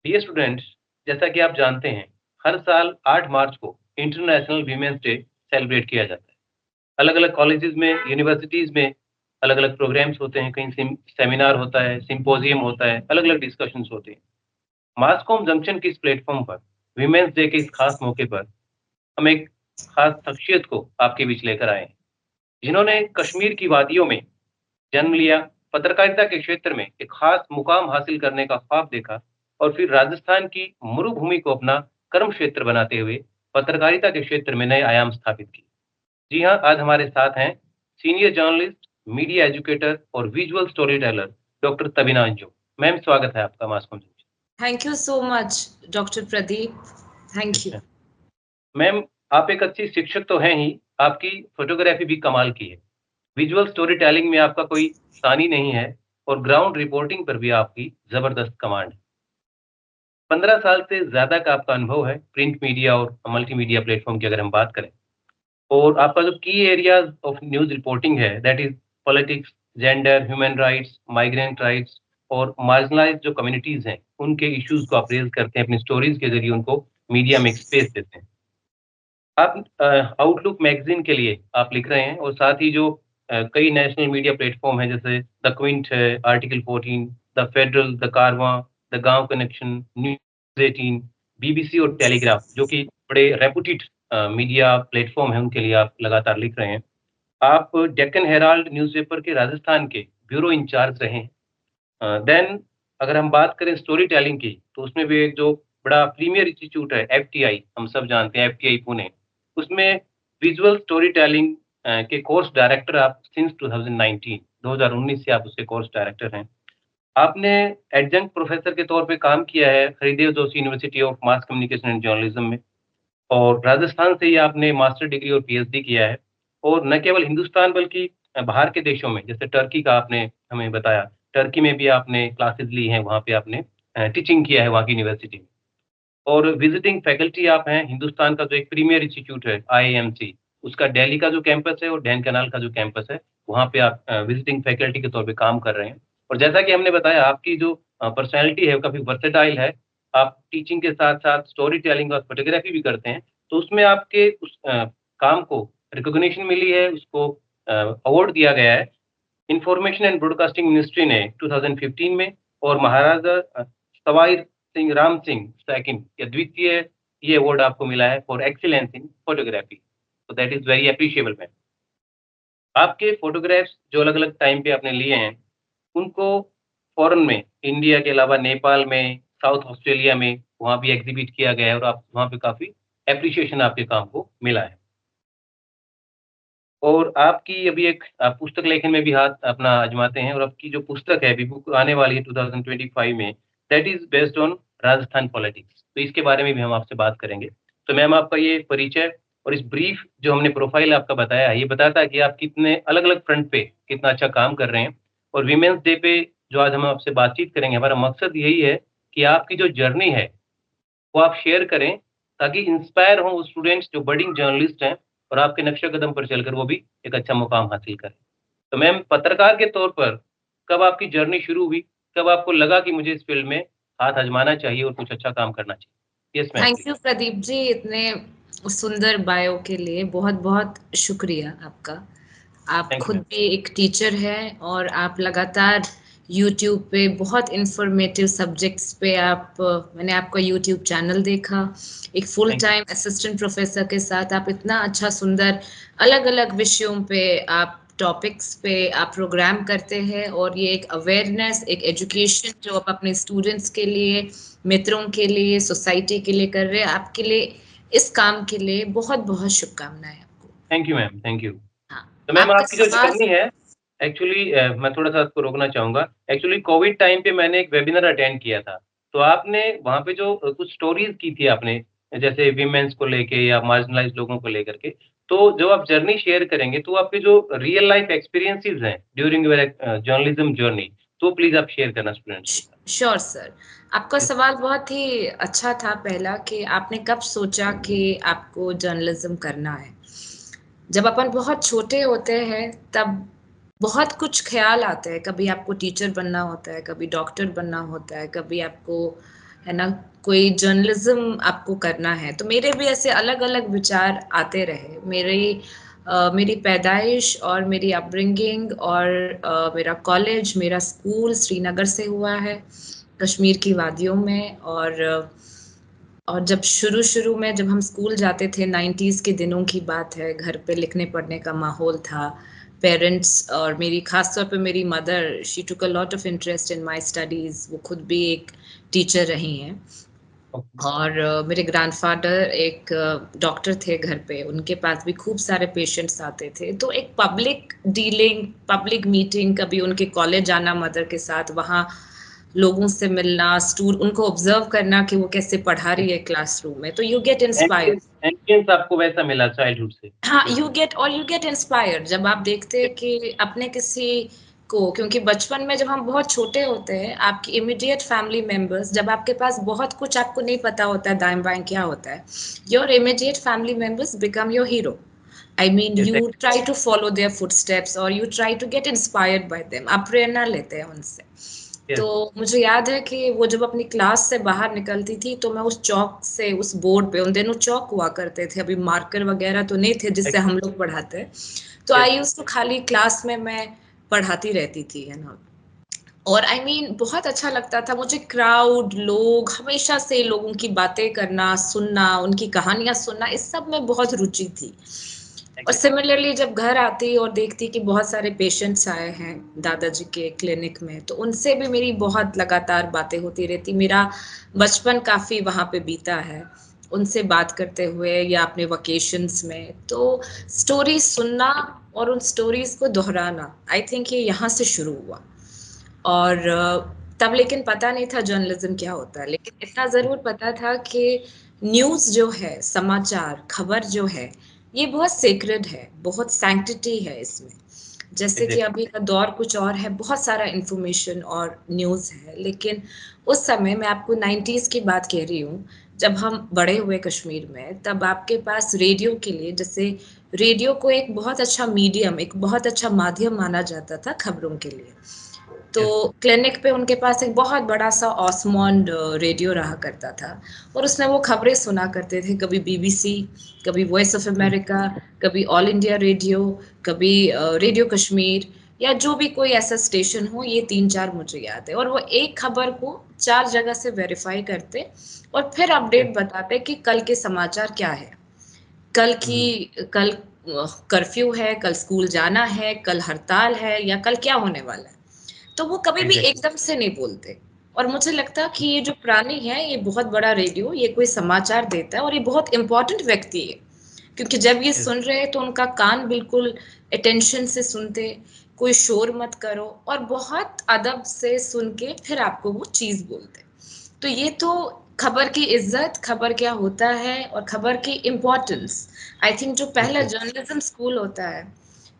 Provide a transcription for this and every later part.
Dear students, जैसा कि आप जानते हैं, हर साल 8 मार्च को इंटरनेशनल वीमेंस डे सेलिब्रेट किया जाता है। अलग-अलग कॉलेजेस में, यूनिवर्सिटीज़ में अलग-अलग प्रोग्राम्स होते हैं, कहीं सेमिनार होता है, सिम्पोजियम होता है, अलग-अलग डिस्कशंस होते हैं। मासकॉम जंक्शन के इस प्लेटफ़ॉर्म पर वीमेंस डे के इस खास मौके पर हम एक खास शख्सियत को आपके बीच लेकर आए हैं, जिन्होंने कश्मीर की वादियों में जन्म लिया, पत्रकारिता के क्षेत्र में एक खास मुकाम हासिल करने का ख्वाब देखा और फिर राजस्थान की मरुभूमि को अपना कर्म क्षेत्र बनाते हुए पत्रकारिता के क्षेत्र में नए आयाम स्थापित किए। जी हाँ, आज हमारे साथ हैं सीनियर जर्नलिस्ट, मीडिया एजुकेटर और visual story teller doctor Tabina Anjum. Ma'am, स्वागत है आपका mass communication. Thank you so much, Dr. Pradeep. Thank you. Ma'am, आप एक अच्छी शिक्षक तो हैं ही, आपकी फोटोग्राफी भी कमाल की है। विजुअल स्टोरी टेलिंग में आपका कोई सानी नहीं है और ग्राउंड रिपोर्टिंग पर भी आपकी जबरदस्त कमांड है। 15 साल से ज़्यादा का आपका अनुभव है प्रिंट मीडिया और मल्टीमीडिया प्लेटफ़ॉर्म की अगर हम बात करें। और आपका जो की एरियाज़ ऑफ न्यूज़ रिपोर्टिंग है that is politics, gender, human rights, migrant rights और मार्जिनलाइज़्ड जो कम्युनिटीज़ हैं, उनके इश्यूज़ को आप रेज़ करते हैं, अपनी स्टोरीज़ के ज़रिए उनको मीडिया में एक स्पेस देते हैं। आप आउटलुक मैगज़ीन के लिए आप लिख रहे हैं और साथ ही जो कई नेशनल मीडिया प्लेटफ़ॉर्म हैं जैसे द क्विंट है, article 14, the federal, the Karwaan, the गाँव कनेक्शन, न्यूज़ 18, बीबीसी और टेलीग्राफ जो कि बड़े रेपुटेड मीडिया प्लेटफ़ॉर्म हैं, उनके लिए आप लगातार लिख रहे हैं। आप डेक्कन हेराल्ड न्यूज़पेपर के राजस्थान के ब्यूरो इंचार्ज रहे हैं। देन अगर हम बात करें स्टोरी टेलिंग की, तो उसमें भी एक जो बड़ा प्रीमियर इंस्टीट्यूट है एफटीआई, हम सब जानते हैं एफटीआई पुणे, उसमें विजुअल स्टोरी टेलिंग के कोर्स डायरेक्टर आप सिंस 2019 2019 से आप उसके कोर्स डायरेक्टर हैं। आपने एडजंक्ट प्रोफेसर के तौर पे काम किया है Haridev Joshi university of mass communication and journalism में और राजस्थान से ही आपने मास्टर डिग्री और पीएचडी किया है और न केवल हिंदुस्तान बल्कि बाहर के देशों में जैसे टर्की का आपने हमें बताया, टर्की में भी आपने क्लासेस ली हैं, वहाँ पे आपने टीचिंग किया है वहाँ की यूनिवर्सिटी में और विजिटिंग फैकल्टी आप हैं हिंदुस्तान का जो एक प्रीमियर इंस्टीट्यूट है आईआईएमसी, उसका दिल्ली का जो कैंपस है और ढेंकानाल का जो कैंपस है, वहाँ पे आप विजिटिंग फैकल्टी के तौर पे काम कर रहे हैं और जैसा कि हमने बताया आपकी जो पर्सनैलिटी है वो काफ़ी वर्सेटाइल है। आप टीचिंग के साथ-साथ स्टोरी टेलिंग और फोटोग्राफी भी करते हैं, तो उसमें आपके उस काम को रिकॉग्निशन मिली है, उसको अवार्ड दिया गया है। इन्फॉर्मेशन एंड ब्रॉडकास्टिंग मिनिस्ट्री ने 2015 में और महाराजा सवाई सिंह राम सिंह सेकंड या द्वितीय ये अवार्ड आपको मिला है फॉर एक्सीलेंस इन फोटोग्राफी। तो that is very appreciable ma'am. आपके फोटोग्राफ्स जो अलग-अलग टाइम पे आपने लिए हैं, उनको फ़ॉरेन में, इंडिया के अलावा नेपाल में, साउथ ऑस्ट्रेलिया में, वहाँ भी एग्ज़िबिट किया गया है और आप वहाँ पे काफ़ी एप्रिशिएशन आपके काम को मिला है। और आपकी अभी एक पुस्तक लेखन में भी हाथ अपना आज़माते हैं और आपकी जो पुस्तक है अभी बुक आने वाली है 2025 में, that is based on Rajasthan politics. तो इसके बारे में भी हम आपसे बात करेंगे। तो मैम आपका ये परिचय और इस ब्रीफ जो हमने प्रोफ़ाइल आपका बताया है, ये बताता है कि आप कितने अलग-अलग फ्रंट पे कितना अच्छा काम कर रहे हैं। और वीमेंस डे पे जो आज हम आपसे बातचीत करेंगे, हमारा मकसद यही है कि आपकी जो जर्नी है वो आप शेयर करें ताकि इंस्पायर हों वो स्टूडेंट्स जो बडिंग जर्नलिस्ट हैं और आपके नक्शे कदम पर चलकर वो भी एक अच्छा मुकाम हासिल करें। तो मैम पत्रकार के तौर पर कब आपकी जर्नी शुरू हुई? कब आपको लगा कि मुझे इस फ़ील्ड में हाथ आज़माना चाहिए और कुछ अच्छा काम करना चाहिए? Yes ma'am thank please. You Pradeep ji, इतने सुंदर बायो के लिए बहुत बहुत शुक्रिया आपका। आप थैंक यू खुद मैम। भी एक टीचर हैं और आप लगातार यूट्यूब पे बहुत इंफॉर्मेटिव सब्जेक्ट्स पे मैंने आपका यूट्यूब चैनल देखा। एक full thank you. Time assistant professor के साथ आप इतना अच्छा सुंदर अलग-अलग विषयों पे आप टॉपिक्स पे आप प्रोग्राम करते हैं और ये एक अवेयरनेस, एक एजुकेशन जो आप अपने स्टूडेंट्स के लिए, मित्रों के लिए, सोसाइटी के लिए कर रहे हैं, आपके लिए इस काम के लिए बहुत-बहुत शुभकामनाएँ आपको। Thank you ma'am, thank you. हाँ, तो मैम आपका आपकी जो सवाल। जर्नी है एक्चुअली मैं थोड़ा-सा आपको रोकना चाहूँगा। एक्चुअली कोविड टाइम पे मैंने एक वेबिनार अटेंड किया था। तो आपने वहाँ पे जो कुछ स्टोरीज़ की थी आपने, जैसे विमेन्स को लेके या मार्जिनलाइज़्ड लोगों को लेकर के। तो जो आप जर्नी शेयर करेंगे, तो आपके जो रियल लाइफ़ एक्सपीरियंसेस हैं ड्यूरिंग योर जर्नलिज़्म जर्नी, तो प्लीज़ आप शेयर करना स्टूडेंट्स के साथ। Sure sir. आपका यस। सवाल बहुत ही अच्छा था पहला कि आपने कब सोचा कि आपको जर्नलिज्म करना है। जब अपन बहुत छोटे होते हैं तब बहुत कुछ ख्याल आते हैं, कभी आपको टीचर बनना होता है, कभी डॉक्टर बनना होता है, कभी आपको है ना, कोई जर्नलिज्म आपको करना है, तो मेरे भी ऐसे अलग अलग विचार आते रहे। मेरी पैदाइश और मेरी अपब्रिंगिंग और मेरा कॉलेज, मेरा स्कूल श्रीनगर से हुआ है, कश्मीर की वादियों में। और जब शुरू में जब हम स्कूल जाते थे, 90s के दिनों की बात है, घर पे लिखने पढ़ने का माहौल था। पेरेंट्स और मेरी खास तौर पे मेरी mother, she took a lot of interest in my studies. वो खुद भी एक टीचर रही हैं। ओके। और मेरे ग्रैंडफादर एक डॉक्टर थे घर पे, उनके पास भी खूब सारे पेशेंट्स आते थे। तो एक पब्लिक डीलिंग, पब्लिक मीटिंग, कभी उनके कॉलेज जाना मदर के साथ, वहाँ लोगों से मिलना, उनको ऑब्जर्व करना कि वो कैसे पढ़ा रही है क्लासरूम में, तो यू गेट इंस्पायर्ड। एम्बियंस आपको वैसा मिला चाइल्डहुड से? हाँ, यू गेट इंस्पायर्ड जब आप देखते हैं कि अपने किसी को, क्योंकि बचपन में जब हम बहुत छोटे होते हैं, आपकी इमीडिएट फैमिली मेंबर्स, जब आपके पास बहुत कुछ आपको नहीं पता होता है दाएं बाएं क्या होता है, your immediate family members become your hero. I mean, yes, you try to follow their footsteps और you try to get inspired by them, आप प्रेरणा लेते हैं उनसे। तो यस, मुझे याद है कि वो जब अपनी क्लास से बाहर निकलती थी, तो मैं उस चौक से, उस बोर्ड पे, उन दिनों चौक हुआ करते थे, अभी मार्कर वगैरह तो नहीं थे जिससे हम लोग पढ़ाते, तो यस, आई यूज्ड टू खाली क्लास में मैं पढ़ाती रहती थी, है ना। और आई मीन बहुत अच्छा लगता था मुझे, क्राउड, लोग, हमेशा से लोगों की बातें करना, सुनना, उनकी कहानियां सुनना, इस सब में बहुत रुचि थी। और एग्जैक्टली। सिमिलरली जब घर आती और देखती कि बहुत सारे पेशेंट्स आए हैं दादाजी के क्लिनिक में, तो उनसे भी मेरी बहुत लगातार बातें होती रहती। मेरा बचपन काफ़ी वहाँ पे बीता है उनसे बात करते हुए, या अपने वकेशंस में। तो स्टोरी सुनना और उन स्टोरीज को दोहराना, आई थिंक ये यहाँ से शुरू हुआ। और तब लेकिन पता नहीं था जर्नलिज्म क्या होता है, लेकिन इतना ज़रूर पता था कि न्यूज़ जो है, समाचार, खबर जो है, ये बहुत सेक्रेड है, बहुत सैंक्टिटी है इसमें। जैसे कि एग्जैक्टली। अभी का दौर कुछ और है, बहुत सारा इन्फॉर्मेशन और न्यूज़ है, लेकिन उस समय मैं आपको 90s की बात कह रही हूँ, जब हम बड़े हुए कश्मीर में, तब आपके पास रेडियो के लिए, जैसे रेडियो को एक बहुत अच्छा मीडियम, एक बहुत अच्छा माध्यम माना जाता था खबरों के लिए। तो यस। क्लिनिक पे उनके पास एक बहुत बड़ा सा ऑसमॉन्ड रेडियो रहा करता था, और उसमें वो खबरें सुना करते थे, कभी बीबीसी, कभी वॉइस ऑफ अमेरिका, कभी ऑल इंडिया रेडियो, कभी रेडियो कश्मीर, या जो भी कोई ऐसा स्टेशन हो, ये 3-4 मुझे याद है। और वो एक खबर को 4 जगह से वेरीफाई करते और फिर अपडेट बताते कि कल के समाचार क्या है। कल कर्फ्यू है, कल स्कूल जाना है, कल हड़ताल है, या कल क्या होने वाला है। तो वो कभी भी एग्जैक्टली। एकदम से नहीं बोलते। और मुझे लगता कि ये जो प्राणी है, ये बहुत बड़ा रेडियो, ये कोई समाचार देता है और ये बहुत इम्पोर्टेंट व्यक्ति है, क्योंकि जब ये यस। सुन रहे हैं तो उनका कान बिल्कुल अटेंशन से सुनते, कोई शोर मत करो, और बहुत अदब से सुन के फिर आपको वो चीज बोलते। तो ये तो खबर की इज्जत, खबर क्या होता है और खबर की इम्पोर्टेंस। आई थिंक जो पहला एग्जैक्टली। जर्नलिज्म स्कूल होता है,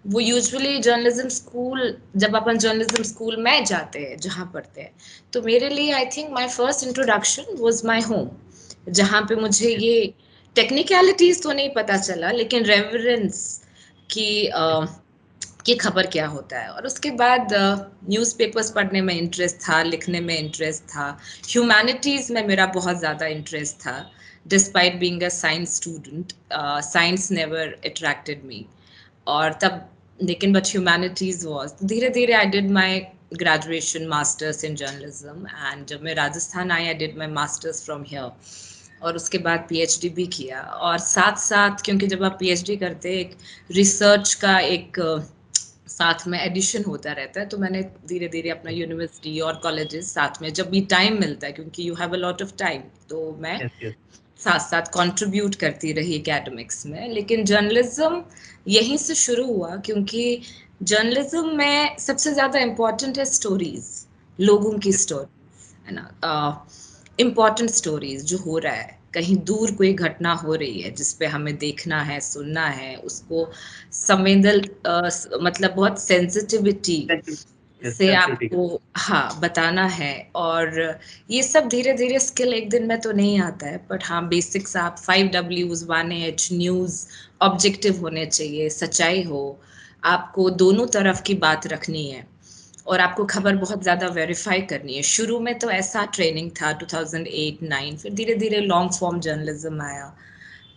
वो यूजुअली जर्नलिज्म स्कूल, जब अपन जर्नलिज्म स्कूल में जाते हैं, जहाँ पढ़ते हैं, तो मेरे लिए I think my first introduction was my home, जहाँ पे मुझे ये टेक्निकलिटीज तो नहीं पता चला, लेकिन रेवरेंस की कि खबर क्या होता है। और उसके बाद न्यूज़पेपर्स पढ़ने में इंटरेस्ट था, लिखने में इंटरेस्ट था, ह्यूमैनिटीज़ में मेरा बहुत ज़्यादा इंटरेस्ट था, despite being a science student, science never attracted me. और तब, लेकिन बट ह्यूमैनिटीज़ वाज, धीरे धीरे I did my graduation masters in journalism, and जब मैं राजस्थान आई, I did my masters from here, और उसके बाद पीएचडी भी किया। और साथ साथ, क्योंकि जब आप पीएचडी करते हैं, एक रिसर्च का एक साथ में एडिशन होता रहता है, तो मैंने धीरे धीरे अपना यूनिवर्सिटी और कॉलेजेस साथ में, जब भी टाइम मिलता है, क्योंकि you have a lot of time, तो मैं यस, यस। साथ साथ कंट्रीब्यूट करती रही एकेडमिक्स में। लेकिन जर्नलिज्म यहीं से शुरू हुआ, क्योंकि जर्नलिज्म में सबसे ज़्यादा इम्पोर्टेंट है स्टोरीज, लोगों की यस। स्टोरीज, है ना, इम्पोर्टेंट स्टोरीज, जो हो रहा है, कहीं दूर कोई घटना हो रही है जिस पे हमें देखना है, सुनना है, उसको मतलब बहुत सेंसिटिविटी यस, से सेंसिटिविटी। आपको, हाँ, बताना है। और ये सब धीरे धीरे स्किल एक दिन में तो नहीं आता है, बट हाँ, बेसिक्स आप 5 Ws 1H न्यूज़, ऑब्जेक्टिव होने चाहिए, सच्चाई हो, आपको दोनों तरफ की बात रखनी है। और आपको खबर बहुत ज़्यादा वेरीफाई करनी है। शुरू में तो ऐसा ट्रेनिंग था 2008-9, फिर धीरे-धीरे लॉन्ग फॉर्म जर्नलिज्म आया,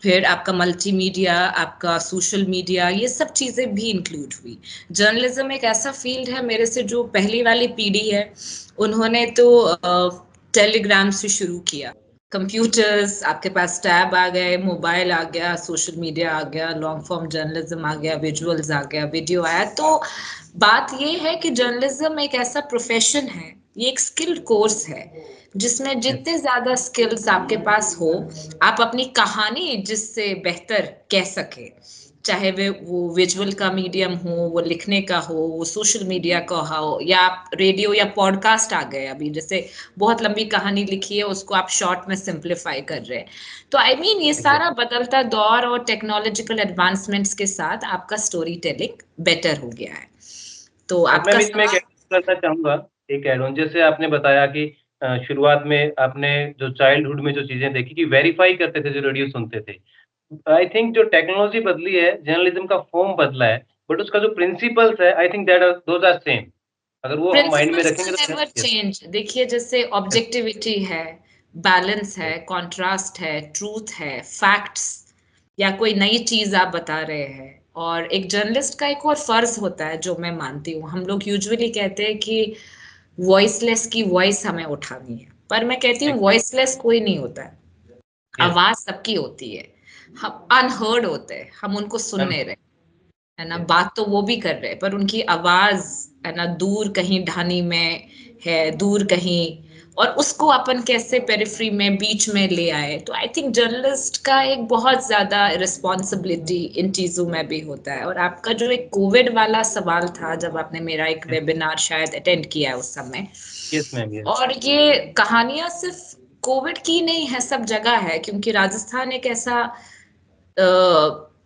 फिर आपका मल्टीमीडिया, आपका सोशल मीडिया, ये सब चीज़ें भी इंक्लूड हुई। जर्नलिज्म एक ऐसा फील्ड है, मेरे से जो पहली वाली पीढ़ी है, उन्होंने तो टेलीग्राम से शुरू किया। कंप्यूटर्स, आपके पास टैब आ गए, मोबाइल आ गया, सोशल मीडिया आ गया, लॉन्ग फॉर्म जर्नलिज्म आ गया, विजुअल्स आ गया, वीडियो आया। तो बात ये है कि जर्नलिज्म एक ऐसा प्रोफेशन है, ये एक स्किल्ड कोर्स है, जिसमें जितने ज्यादा स्किल्स आपके पास हो, आप अपनी कहानी जिससे बेहतर कह सके, चाहे वो विजुअल का मीडियम हो, वो लिखने का हो, वो सोशल मीडिया का हो, या आप रेडियो या पॉडकास्ट आ गए अभी, जैसे बहुत लंबी कहानी लिखी है, उसको आप शॉर्ट में सिंप्लीफाई कर रहे हैं। तो आई मीन ये सारा बदलता दौर और टेक्नोलॉजिकल एडवांसमेंट्स के साथ आपका स्टोरी टेलिंग बेटर हो गया है। तो मैं आपका बीच में एक सवाल। ऐड करना चाहूँगा, एक ऐड ऑन, जैसे आपने बताया कि शुरुआत में आपने जो चाइल्डहुड में जो चीज़ें देखी कि वेरीफाई करते थे, जो रेडियो सुनते थे। आई थिंक जो टेक्नोलॉजी बदली है, जर्नलिज्म का फॉर्म बदला है, बट उसका जो प्रिंसिपल्स है, I think that are those are same. अगर वो हम माइंड में प्रिंसिपल्स रखेंगे विल तो नेवर यस, चेंज। देखिए, जैसे यस, ऑब्जेक्टिविटी है, बैलेंस है, यस, कॉन्ट्रास्ट है, ट्रूथ है, फैक्ट्स, या कोई नई चीज आप बता रहे हैं। और एक जर्नलिस्ट का एक और फर्ज होता है जो मैं मानती हूँ, हम लोग यूजुअली कहते हैं कि वॉइसलेस की वॉइस हमें उठानी है, पर मैं कहती हूँ एग्ज़ैक्ट वॉइसलेस कोई नहीं होता है। यस, आवाज सबकी होती है। हम अनहर्ड होते हैं, हम उनको सुन डन नहीं रहे, है ना। यस, बात तो वो भी कर रहे हैं, पर उनकी आवाज, है ना, दूर कहीं ढानी में है, दूर कहीं, और उसको अपन कैसे पेरिफेरी में बीच में ले आए। तो आई थिंक जर्नलिस्ट का एक बहुत ज्यादा रिस्पॉन्सिबिलिटी इन चीजों में भी होता है। और आपका जो एक कोविड वाला सवाल था, जब आपने मेरा एक यस, वेबिनार शायद अटेंड किया है उस समय, यस मैम, यस, और ये कहानियां सिर्फ कोविड की नहीं है, सब जगह है, क्योंकि राजस्थान एक ऐसा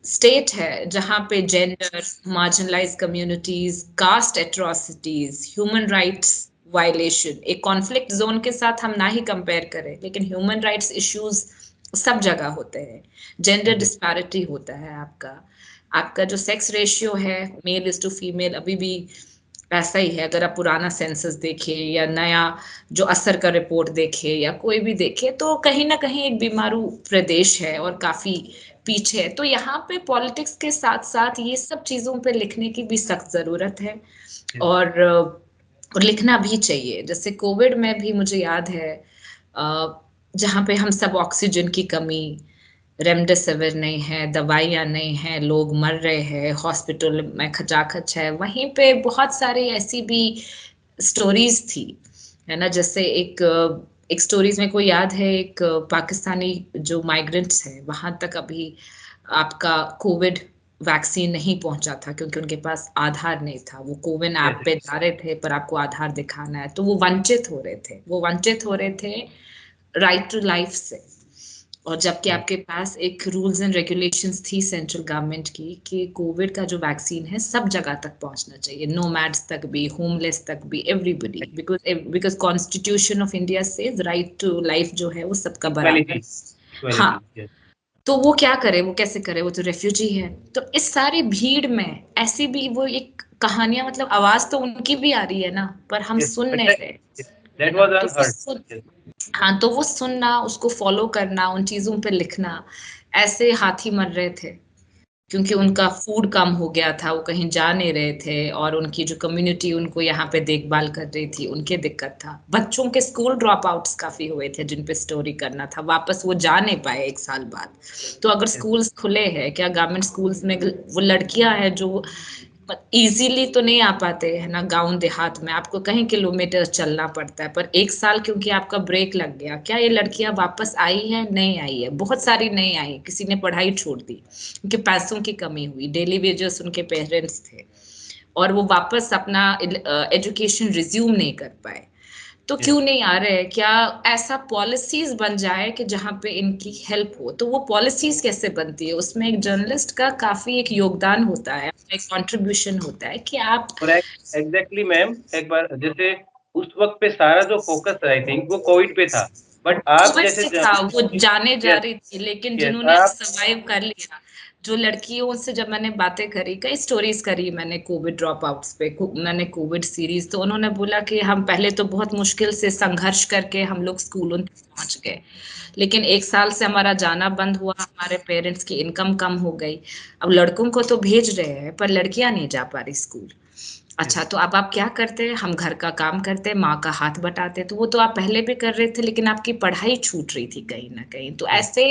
स्टेट है जहां पे gender, marginalise communities, caste atrocities, human rights violation, एक कॉन्फ्लिक्ट जोन के साथ हम ना ही कंपेयर करें, लेकिन ह्यूमन राइट्स इश्यूज सब जगह होते हैं। जेंडर एग्ज़ैक्ट डिस्पैरिटी होता है, आपका आपका जो सेक्स रेशियो है, मेल इज टू फीमेल, अभी भी ऐसा ही है। अगर आप पुराना सेंसस देखे या नया जो असर का रिपोर्ट देखे या कोई भी देखे, तो कहीं ना कहीं एक बीमारू प्रदेश है और काफी पीछे है। तो यहाँ पे पॉलिटिक्स के साथ साथ ये सब चीजों पे लिखने की भी सख्त जरूरत है। यस, और लिखना भी चाहिए। जैसे कोविड में भी मुझे याद है, जहाँ पे हम सब ऑक्सीजन की कमी, रेमडेसिविर नहीं है, दवाइयाँ नहीं है, लोग मर रहे हैं, हॉस्पिटल में खचाखच है, वहीं पे बहुत सारी ऐसी भी स्टोरीज थी, है ना। जैसे एक स्टोरीज में को याद है, एक पाकिस्तानी जो माइग्रेंट्स है, वहां तक अभी आपका कोविड वैक्सीन नहीं पहुंचा था, क्योंकि उनके पास आधार नहीं था। वो कोविन ऐप यस, पे जा रहे थे, पर आपको आधार दिखाना है, तो वो वंचित हो रहे थे, राइट टू लाइफ से। और जबकि यस, आपके पास एक रूल्स एंड रेगुलेशंस थी सेंट्रल गवर्नमेंट की कि कोविड का जो वैक्सीन है सब जगह तक पहुंचना चाहिए, नोमैड्स तक भी, होमलेस तक भी, everybody, because constitution of India says right to life जो है वो सबका बराबर इक्वालिटी, है। हाँ, इक्वालिटी, यस, तो वो क्या करे, वो कैसे करे, वो तो रेफ्यूजी है। तो इस सारी भीड़ में ऐसी भी वो एक कहानियां, मतलब आवाज तो उनकी भी आ रही है ना, पर हम यस, सुन बट नहीं रहे, है दैट ना। वाज़ तो वो अनहर्ड, यस, हाँ, तो वो सुनना, उसको फॉलो करना, उन चीजों पे लिखना, ऐसे हाथी मर रहे थे, क्योंकि यस, उनका फूड कम हो गया था, वो कहीं जा नहीं रहे थे, और उनकी जो कम्युनिटी उनको यहाँ पे देखभाल कर रही थी, उनके दिक्कत था। बच्चों के स्कूल ड्रॉप आउट्स काफी हुए थे, जिन पे स्टोरी करना था, वापस वो जा नहीं पाए एक साल बाद। तो अगर यस, स्कूल्स खुले हैं, क्या गवर्नमेंट स्कूल्स में वो लड़कियां हैं जो इजीली तो नहीं आ पाते, है ना, गांव देहात में आपको कहीं किलोमीटर चलना पड़ता है, पर एक साल क्योंकि आपका ब्रेक लग गया, क्या ये लड़कियां वापस आई है? नहीं आई है, बहुत सारी नहीं आई, किसी ने पढ़ाई छोड़ दी, क्योंकि पैसों की कमी हुई, डेली वेजेस उनके पेरेंट्स थे, और वो वापस अपना एजुकेशन रिज्यूम नहीं कर पाए। तो यस, क्यों नहीं आ रहे हैं? क्या ऐसा पॉलिसीज बन जाए कि जहां पे इनकी हेल्प हो? तो वो पॉलिसीज कैसे बनती है? उसमें एक जर्नलिस्ट का काफी एक योगदान होता है, एक कंट्रीब्यूशन होता है कि आप। और एग्ज़ैक्टली मैम, एक बार जैसे उस वक़्त पे सारा जो फ़ोकस आई थिंक वो कोविड पे था, बट आप कोविड जैसे पे था, वो जाने जा यस, रही थी, लेकिन यस, जिन्होंने आप सर्वाइव कर लिया, जो लड़कियों से जब मैंने बातें करी, कई स्टोरीज करी मैंने कोविड ड्रॉप आउट्स पे, मैंने कोविड सीरीज, तो उन्होंने बोला कि हम पहले तो बहुत मुश्किल से संघर्ष करके हम लोग स्कूलों तक पहुंच गए, लेकिन 1 साल से हमारा जाना बंद हुआ, हमारे पेरेंट्स की इनकम कम हो गई। अब लड़कों को तो भेज रहे हैं पर लड़कियां नहीं जा पा रही स्कूल। अच्छा, तो अब आप क्या करते हैं? हम घर का काम करते हैं, माँ का हाथ बटाते हैं, तो वो तो आप पहले भी कर रहे थे, लेकिन आपकी पढ़ाई छूट रही थी कहीं ना कहीं। तो ऐसे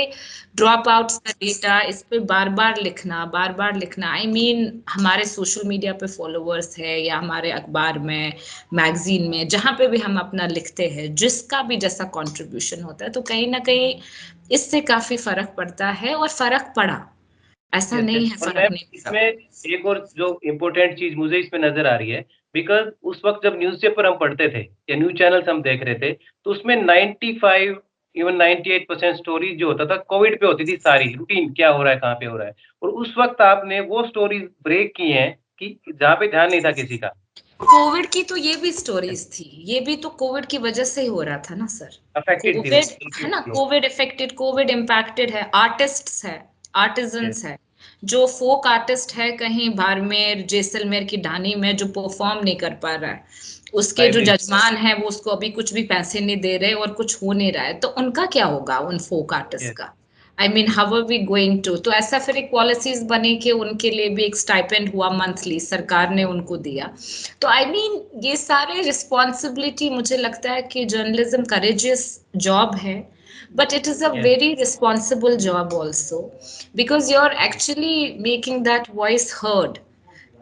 ड्रॉप आउट्स का डेटा, इस पे बार बार लिखना, बार बार लिखना, आई मीन हमारे सोशल मीडिया पे फॉलोअर्स है या हमारे अखबार में, मैगजीन में, जहां पे भी हम अपना लिखते हैं, जिसका भी जैसा कंट्रीब्यूशन होता है, तो कहीं ना कहीं इससे काफी फर्क पड़ता है, और फर्क पड़ा, ऐसा यस, यस। नहीं है और फर्क मैम नहीं पड़ा। इसमें एक और जो इम्पोर्टेंट चीज़ मुझे इसमें नज़र आ रही है, बिकॉज़ उस वक़्त जब न्यूज़पेपर हम पढ़ते थे या न्यूज़ चैनल्स हम देख रहे थे, तो उसमें 95 इवन 98% स्टोरीज़ जो होता था कोविड पे होती थी सारी, रूटीन क्या हो रहा है, कहाँ पे हो रहा है। और उस वक़्त आपने वो स्टोरीज़ ब्रेक की हैं कि जहाँ पे ध्यान नहीं था किसी का। कोविड की तो ये भी यस, स्टोरीज थी, ये भी तो कोविड की वजह से ही हो रहा था ना सर। अफ़ेक्टेड थी वो, कोविड है बिल्कुल ना, थी। कोविड इफेक्टेड, कोविड इम्पैक्टेड है, आर्टिस्ट्स है, यस, आर्टिजन्स है, जो फोक आर्टिस्ट है कहीं बाड़मेर जैसलमेर की ढानी में, जो परफॉर्म नहीं कर पा रहा है, उसके जो लाइवलीहुड। जजमान है वो उसको अभी कुछ भी पैसे नहीं दे रहे और कुछ हो नहीं रहा है, तो उनका क्या होगा, उन फोक आर्टिस्ट यस, का? I mean how are we going to? तो ऐसा फिर एक पॉलिसीज बनी कि उनके लिए भी एक स्टाइपेंड हुआ मंथली, सरकार ने उनको दिया। तो आई मीन ये सारे रिस्पॉन्सिबिलिटी, मुझे लगता है कि जर्नलिज्म करेजियस जॉब है, but it is a yes, very responsible job also, because you're actually making that voice heard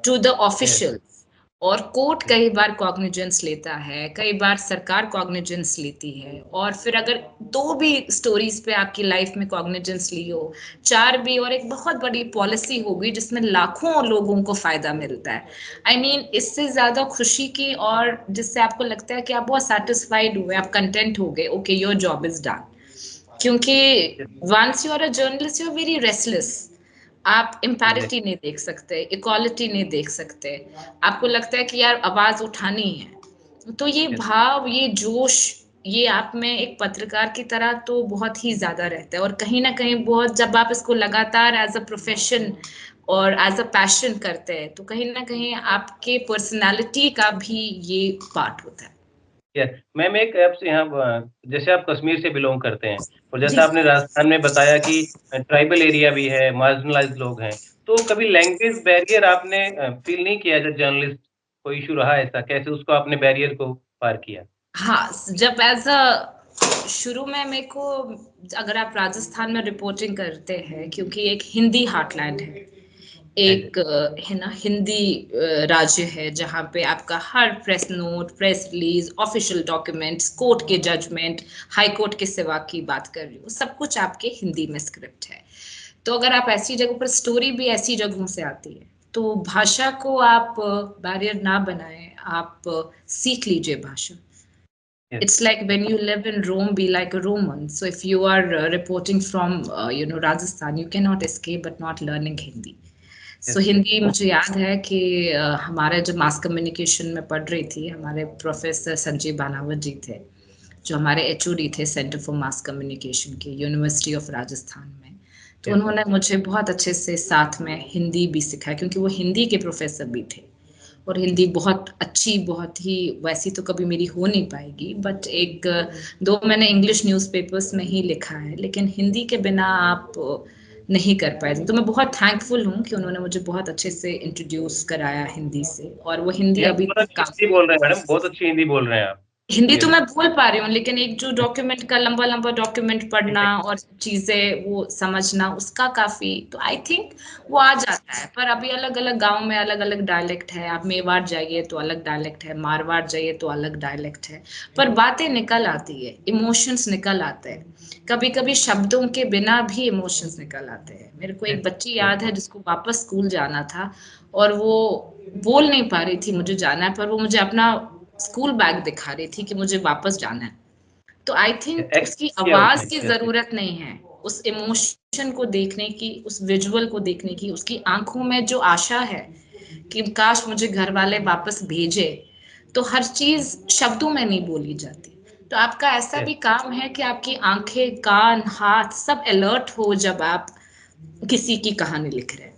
to the yes, officials। और कोर्ट यस, कई बार कॉग्निजेंस लेता है, कई बार सरकार कॉग्निजेंस लेती है, और फिर अगर दो भी स्टोरीज पे आपकी लाइफ में कॉग्निजेंस ली हो, चार भी, और एक बहुत बड़ी पॉलिसी होगी जिसमें लाखों लोगों को फायदा मिलता है, आई मीन इससे ज्यादा खुशी की, और जिससे आपको लगता है कि आप बहुत सेटिस्फाइड हुए, आप कंटेंट हो गए, okay your job is done. क्योंकि yes, once you are a journalist you are very restless, आप इम्पैरिटी एग्ज़ैक्टली। नहीं देख सकते, इक्वालिटी नहीं देख सकते, आपको लगता है कि यार आवाज उठानी है, तो ये यस, भाव, ये जोश, ये आप में एक पत्रकार की तरह तो बहुत ही ज्यादा रहता है, और कहीं ना कहीं बहुत, जब आप इसको लगातार एज अ प्रोफेशन और एज अ पैशन करते हैं, तो कहीं ना कहीं आपके पर्सनालिटी का भी ये पार्ट होता है। यस। मैम एक आपसे यहाँ जैसे आप कश्मीर से बिलॉन्ग करते हैं और जी। जैसा आपने राजस्थान में बताया कि ट्राइबल एरिया भी है, मार्जिनलाइज़्ड लोग हैं, तो कभी लैंग्वेज बैरियर आपने फ़ील नहीं किया एज़ अ जर्नलिस्ट? कोई इश्यू रहा ऐसा? कैसे उसको आपने बैरियर को पार किया? हाँ, जब एज अ शुरू में मेरे को, अगर आप राजस्थान में रिपोर्टिंग करते हैं, क्योंकि एक हिंदी हार्टलैंड है, यस, एक है ना हिंदी राज्य है, जहाँ पे आपका हर press note, press release, official documents, court के जजमेंट, हाई कोर्ट के सिवा की बात कर रही हूँ, सब कुछ आपके हिंदी में स्क्रिप्ट है। तो अगर आप ऐसी जगह पर, स्टोरी भी ऐसी जगहों से आती है, तो भाषा को आप बैरियर ना बनाएं, आप सीख लीजिए भाषा। Yes, It's like when you live in Rome, be like a Roman. So if you are reporting from, Rajasthan, you cannot escape but not learning Hindi. Yes, so Hindi मुझे याद है कि हमारे जब मास कम्युनिकेशन में पढ़ रही थी, हमारे प्रोफेसर संजीव बानावत जी थे, जो हमारे एचओडी थे सेंटर फॉर मास कम्युनिकेशन के यूनिवर्सिटी ऑफ राजस्थान में। तो यस, उन्होंने मुझे बहुत अच्छे से साथ में हिंदी भी सिखाया, क्योंकि वो हिंदी के प्रोफेसर भी थे, और हिंदी बहुत अच्छी, बहुत ही, वैसी तो कभी मेरी हो नहीं पाएगी, बट एक दो मैंने इंग्लिश न्यूज़पेपर्स में ही लिखा है, लेकिन हिंदी के बिना आप नहीं कर पाए। तो मैं बहुत थैंकफुल हूँ कि उन्होंने मुझे बहुत अच्छे से इंट्रोड्यूस कराया हिंदी से, और वो हिंदी जी, आप अभी बहुत तक अच्छी काम। हिंदी बोल रहे हैं मैडम, बहुत अच्छी हिंदी बोल रहे हैं आप। हिंदी तो रियली। मैं बोल पा रही हूँ, लेकिन एक जो डॉक्यूमेंट का लंबा लंबा डॉक्यूमेंट पढ़ना एग्ज़ैक्टली। और चीजें वो समझना, उसका काफी, तो आई थिंक वो आ जाता है। पर अभी अलग अलग गांव में अलग अलग डायलेक्ट है, आप मेवाड़ जाइए तो अलग डायलेक्ट है, मारवाड़ जाइए तो अलग डायलेक्ट है, पर बातें निकल आती है, इमोशंस निकल आते हैं, कभी कभी शब्दों के बिना भी इमोशंस निकल आते हैं। मेरे को एक यस, बच्ची यस, याद है जिसको वापस स्कूल जाना था, और वो बोल नहीं पा रही थी मुझे जाना है, पर वो मुझे अपना स्कूल बैग दिखा रही थी कि मुझे वापस जाना है। तो आई थिंक उसकी एक्सेप्ट किया आवाज उसने। की यस, यस, जरूरत नहीं है, उस इमोशन को देखने की, उस विजुअल को देखने की, उसकी आंखों में जो आशा है कि काश मुझे घर वाले वापस भेजे, तो हर चीज शब्दों में नहीं बोली जाती। तो आपका ऐसा यस, भी काम है कि आपकी आंखें, कान, हाथ सब अलर्ट हो, जब आप किसी की कहानी लिख रहे हैं।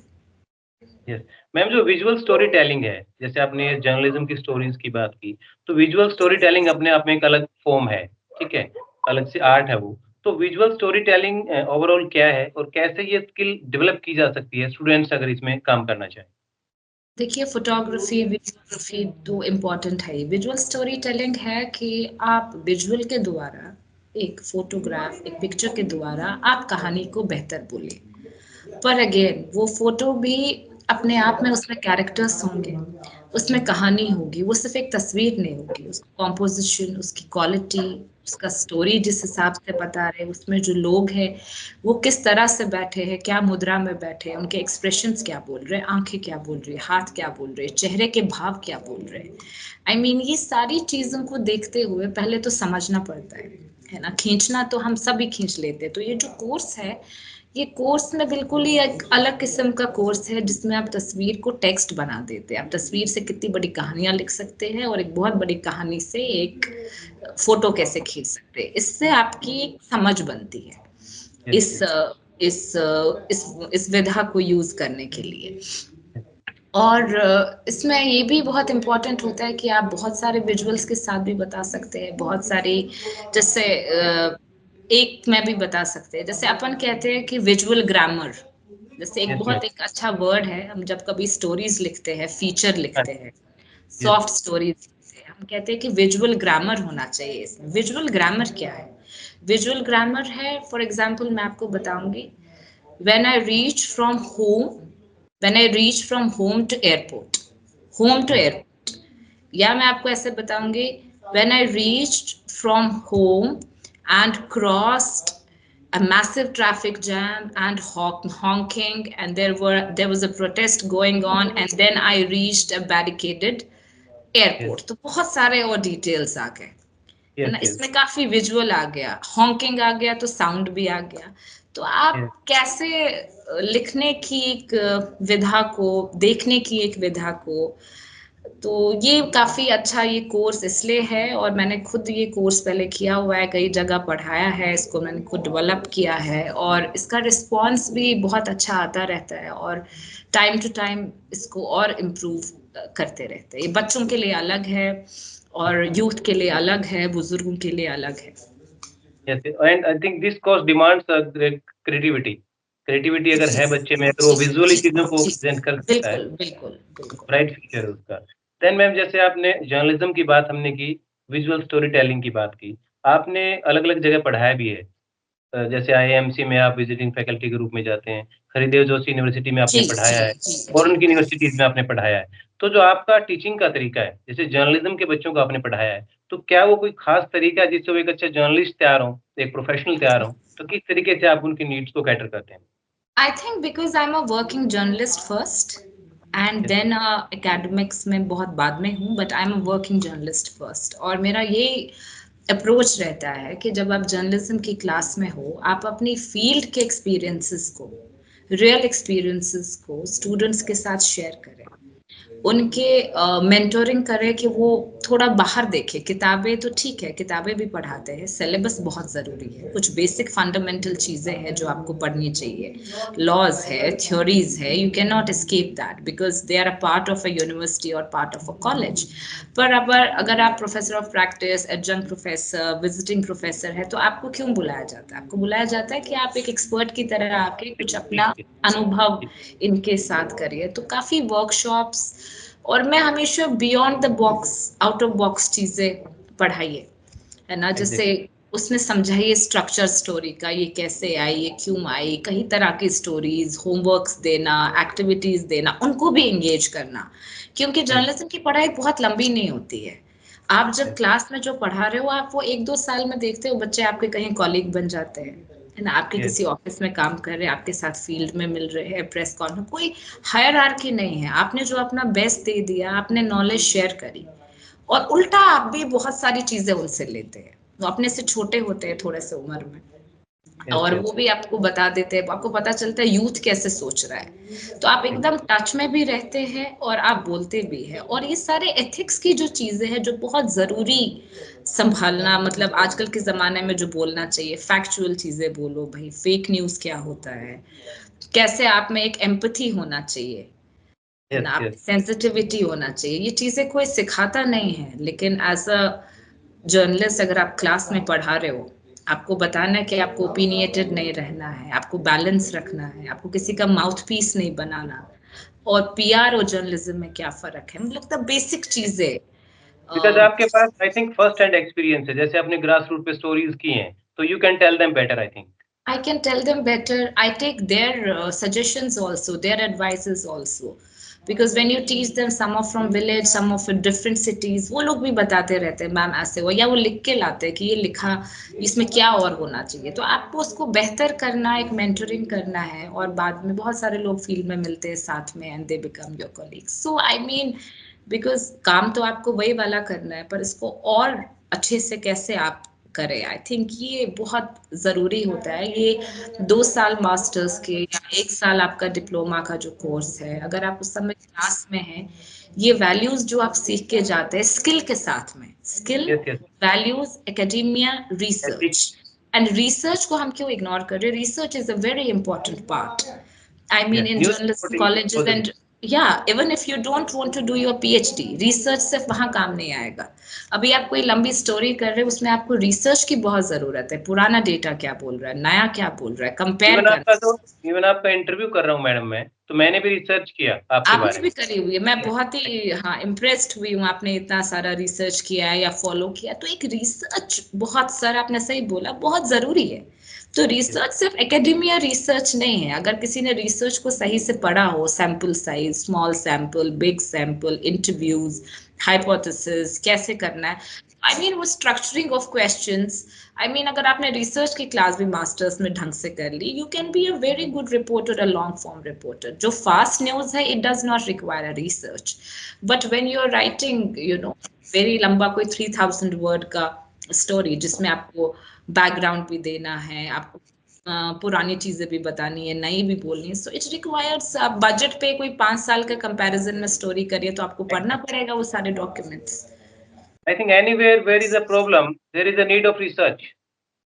यस मैम, जो विजुअल स्टोरी टेलिंग है, जैसे आपने जर्नलिज्म की स्टोरीज की बात की, तो विजुअल स्टोरी टेलिंग अपने आप में एक अलग फॉर्म है, ठीक है, अलग से आर्ट है वो। तो विजुअल स्टोरी टेलिंग ओवरऑल क्या है और कैसे ये स्किल डेवलप की जा सकती है स्टूडेंट्स अगर इसमें काम करना चाहें? देखिए, फोटोग्राफी, वीडियोग्राफी तो इम्पोर्टेंट है ही। विजुअल स्टोरी टेलिंग है कि आप विजुअल के द्वारा, एक फोटोग्राफ, एक पिक्चर के द्वारा आप कहानी को बेहतर बोले। पर अगेन वो फोटो भी अपने आप में, उसमें कैरेक्टर्स होंगे, उसमें कहानी होगी, वो सिर्फ एक तस्वीर नहीं होगी, उसकी कॉम्पोजिशन, उसकी क्वालिटी, उसका स्टोरी जिस हिसाब से बता रहे हैं, उसमें जो लोग हैं वो किस तरह से बैठे हैं, क्या मुद्रा में बैठे हैं, उनके एक्सप्रेशंस क्या बोल रहे हैं, आंखें क्या बोल रही है, हाथ क्या बोल रहे हैं, चेहरे के भाव क्या बोल रहे हैं। आई मीन ये सारी चीजों को देखते हुए पहले तो समझना पड़ता है ना। खींचना तो हम सभी खींच लेते हैं। तो ये जो कोर्स है, ये कोर्स में बिल्कुल ही एक अलग किस्म का कोर्स है, जिसमें आप तस्वीर को टेक्स्ट बना देते हैं। आप तस्वीर से कितनी बड़ी कहानियां लिख सकते हैं और एक बहुत बड़ी कहानी से एक फोटो कैसे खींच सकते हैं, इससे आपकी एक समझ बनती है यस, इस यस, इस इस विधा को यूज करने के लिए। और इसमें ये भी बहुत इम्पोर्टेंट होता है कि आप बहुत सारे विजुअल्स के साथ भी बता सकते हैं, बहुत सारी, जैसे एक मैं भी बता सकते हैं, जैसे अपन कहते हैं कि विजुअल ग्रामर, जैसे एक यस मैम। बहुत एक अच्छा वर्ड है। हम जब कभी स्टोरीज लिखते हैं, फीचर हाँ, लिखते हैं, यस, सॉफ्ट स्टोरीज, हम कहते हैं कि विजुअल ग्रामर होना चाहिए इसमें। विजुअल ग्रामर क्या है? विजुअल ग्रामर है, फॉर एग्जाम्पल मैं आपको बताऊंगी, when I reach from home, when I reach from home to airport, home to yes, airport, या मैं आपको ऐसे बताऊंगी, when I reached from home and crossed a massive traffic jam and honking, and there was a protest going on, and then I reached a barricaded yes, airport। तो बहुत सारे और details आ गए, है यस, ना। यस, इसमें काफी visual आ गया, हॉकिंग आ गया, तो साउंड भी आ गया। तो आप यस, कैसे लिखने की एक विधा को, देखने की एक विधा को, तो ये काफी अच्छा ये कोर्स इसलिए है। और मैंने खुद ये कोर्स पहले किया हुआ है, कई जगह पढ़ाया है इसको, मैंने खुद डेवलप किया है, और इसका रिस्पॉन्स भी बहुत अच्छा आता रहता है। और टाइम टू टाइम इसको और इम्प्रूव करते रहते हैं। ये बच्चों के लिए अलग है और यूथ के लिए अलग है, बुजुर्गों के लिए अलग है। Yes, and I think this course demands creativity. Creativity अगर जी है बच्चे में, अगर जी वो विजुअली जी चीज़ों को जी, प्रेज़ेंट कर सकता है, बिल्कुल बिल्कुल बिल्कुल। ब्राइट फ्यूचर है उसका। देन मैम, जैसे आपने जर्नलिज़्म की बात हमने की, विजुअल स्टोरी टेलिंग की बात की, आपने अलग-अलग जगह पढ़ाया भी है। जैसे आईएमसी में आप विजिटिंग फैकल्टी के रूप में जाते हैं, हरिदेव जोशी यूनिवर्सिटी में आपने जी पढ़ाया जी है, जी जी। फॉरेन की यूनिवर्सिटीज़ में आपने पढ़ाया है। तो जो आपका टीचिंग का तरीका है, जैसे जर्नलिज़्म के बच्चों को आपने पढ़ाया है, तो क्या वो कोई ख़ास तरीका है जिससे वो एक अच्छा जर्नलिस्ट तैयार हों, एक प्रोफ़ेशनल तैयार हों? तो किस तरीके से आप उनकी नीड्स को कैटर करते हैं? I think because I am a working journalist first and yes, then academics में बहुत बाद में हूँ, but I am a working journalist first. और मेरा ये अप्रोच रहता है कि जब आप जर्नलिज्म की क्लास में हो, आप अपनी फील्ड के एक्सपीरियंसेस को, रियल एक्सपीरियंसेस को स्टूडेंट्स के साथ शेयर करें, उनके मेंटोरिंग करें कि वो थोड़ा बाहर देखें। किताबें तो ठीक है, किताबें भी पढ़ाते हैं, सिलेबस बहुत ज़रूरी है, कुछ बेसिक फंडामेंटल चीज़ें हैं जो आपको पढ़नी चाहिए, लॉज है, थ्योरीज है, you can not escape that because they are a part of a university और पार्ट ऑफ अ कॉलेज। पर अगर आप professor of practice, adjunct professor, visiting professor है, तो आपको क्यों बुलाया जाता है? आपको बुलाया जाता है कि आप एक एक्सपर्ट की तरह आके कुछ अपना जी, अनुभव जी, इनके साथ करिए। तो काफी वर्कशॉप्स, और मैं हमेशा beyond the box, out of box चीजें पढ़ाइए, है ना। जैसे एग्ज़ैक्टली, उसमें समझाइए स्ट्रक्चर स्टोरी का, ये कैसे आई, ये क्यों आई, कई तरह की स्टोरीज, होमवर्क्स देना, एक्टिविटीज देना, उनको भी एंगेज करना। क्योंकि यस, जर्नलिज्म की पढ़ाई बहुत लंबी नहीं होती है। आप जब यस, क्लास में जो पढ़ा रहे हो, आप वो 1-2 साल में देखते हो बच्चे आपके कहीं कॉलीग बन जाते हैं, है ना। आपके यस, किसी ऑफिस में काम कर रहे हैं, आपके साथ फील्ड में मिल रहे हैं, प्रेस कॉन्फ्रेंस, कोई हायरार्की नहीं है। आपने जो अपना बेस्ट दे दिया, आपने नॉलेज शेयर करी, और उल्टा आप भी बहुत सारी चीजें उनसे लेते हैं। वो अपने से छोटे होते हैं थोड़े से उम्र में, यस, और यस, वो भी आपको बता देते हैं, आपको पता चलता है यूथ कैसे सोच रहा है। तो आप एकदम एग्ज़ैक्टली, टच में भी रहते हैं और आप बोलते भी हैं। और ये सारे एथिक्स की जो चीजें हैं जो बहुत जरूरी संभालना, मतलब आजकल के जमाने में जो बोलना चाहिए, फैक्चुअल चीजें बोलो भाई, फेक न्यूज क्या होता है, कैसे आप में एक एम्पैथी होना चाहिए, है ना, आप सेंसिटिविटी होना चाहिए। ये चीजें कोई सिखाता नहीं है, लेकिन एज अ जर्नलिस्ट अगर आप क्लास में पढ़ा रहे हो, आपको बताना है कि आपको ओपिनियटेड नहीं रहना है, आपको बैलेंस रखना है, आपको किसी का माउथ पीस नहीं बनाना। और पीआर और जर्नलिज्म में क्या फर्क है, मुझे लगता है बेसिक चीजें। बिकॉज़ आपके पास I think first hand experience है, जैसे आपने ग्रास रूट पे स्टोरीज़ की हैं, तो you can tell them better I think. I can tell them better. I take their suggestions also, their advices also. Because when you teach them, some are from village, some are from different cities, वो लोग भी बताते रहते हैं ma'am ऐसे हो, या वो लिख के लाते हैं कि ये लिखा, इसमें क्या और होना चाहिए। तो आपको उसको बेहतर करना, एक मेंटरिंग करना है, और बाद में बहुत सारे लोग फील्ड में मिलते हैं साथ में, and they become your colleagues. So I mean, because काम तो आपको वही वाला करना है, पर इसको और अच्छे से कैसे आप करें, आई थिंक ये बहुत जरूरी होता है। ये 2 साल मास्टर्स के या 1 साल आपका डिप्लोमा का जो कोर्स है, अगर आप उस समय क्लास में हैं, ये वैल्यूज जो आप सीख के जाते हैं स्किल के साथ में, skill, yes, yes, values, academia, ethics, research. And research को हम क्यों इग्नोर कर रहे हैं? Research is a very important part. I mean, yes, in news journalism reporting colleges, बहुत and ज़रूरी yeah, even if you don't want to do your PhD, research सिर्फ वहाँ काम नहीं आएगा। अभी आप कोई लंबी स्टोरी कर रहे हो, उसमें आपको रिसर्च की बहुत जरूरत है। पुराना डेटा क्या बोल रहा है, नया क्या बोल रहा है, कंपेयर करना। इवन आपका इंटरव्यू कर रहा हूँ मैडम मैं, तो मैंने भी रिसर्च किया आपके आपने बारे भी में। करी हुई है, मैं यस, बहुत ही हाँ इम्प्रेस्ड हुई हूँ, आपने इतना सारा रिसर्च किया है या फॉलो किया। तो एक रिसर्च बहुत सारा, आपने सही बोला, बहुत जरूरी है। तो यस, रिसर्च सिर्फ एकेडेमिया रिसर्च नहीं है। अगर किसी ने रिसर्च को सही से पढ़ा हो, sample size, small sample, big sample, interviews, hypothesis कैसे करना है, आई मीन वो structuring of questions, I mean अगर आपने रिसर्च की क्लास भी मास्टर्स में ढंग से कर ली, you can be a very good reporter, a long form reporter. जो फास्ट न्यूज है, it does not require a research, but when you are writing very लंबा कोई 3000 वर्ड का स्टोरी, जिसमें आपको बैकग्राउंड भी देना है, आपको पुरानी चीजें भी बतानी है, नई भी बोलनी है, सो इट रिक्वायर्स। आप बजट पे कोई 5 साल का कंपैरिजन में स्टोरी करिए, तो आपको पढ़ना पड़ेगा वो सारे documents. I think anywhere where is a problem, there is a need of research.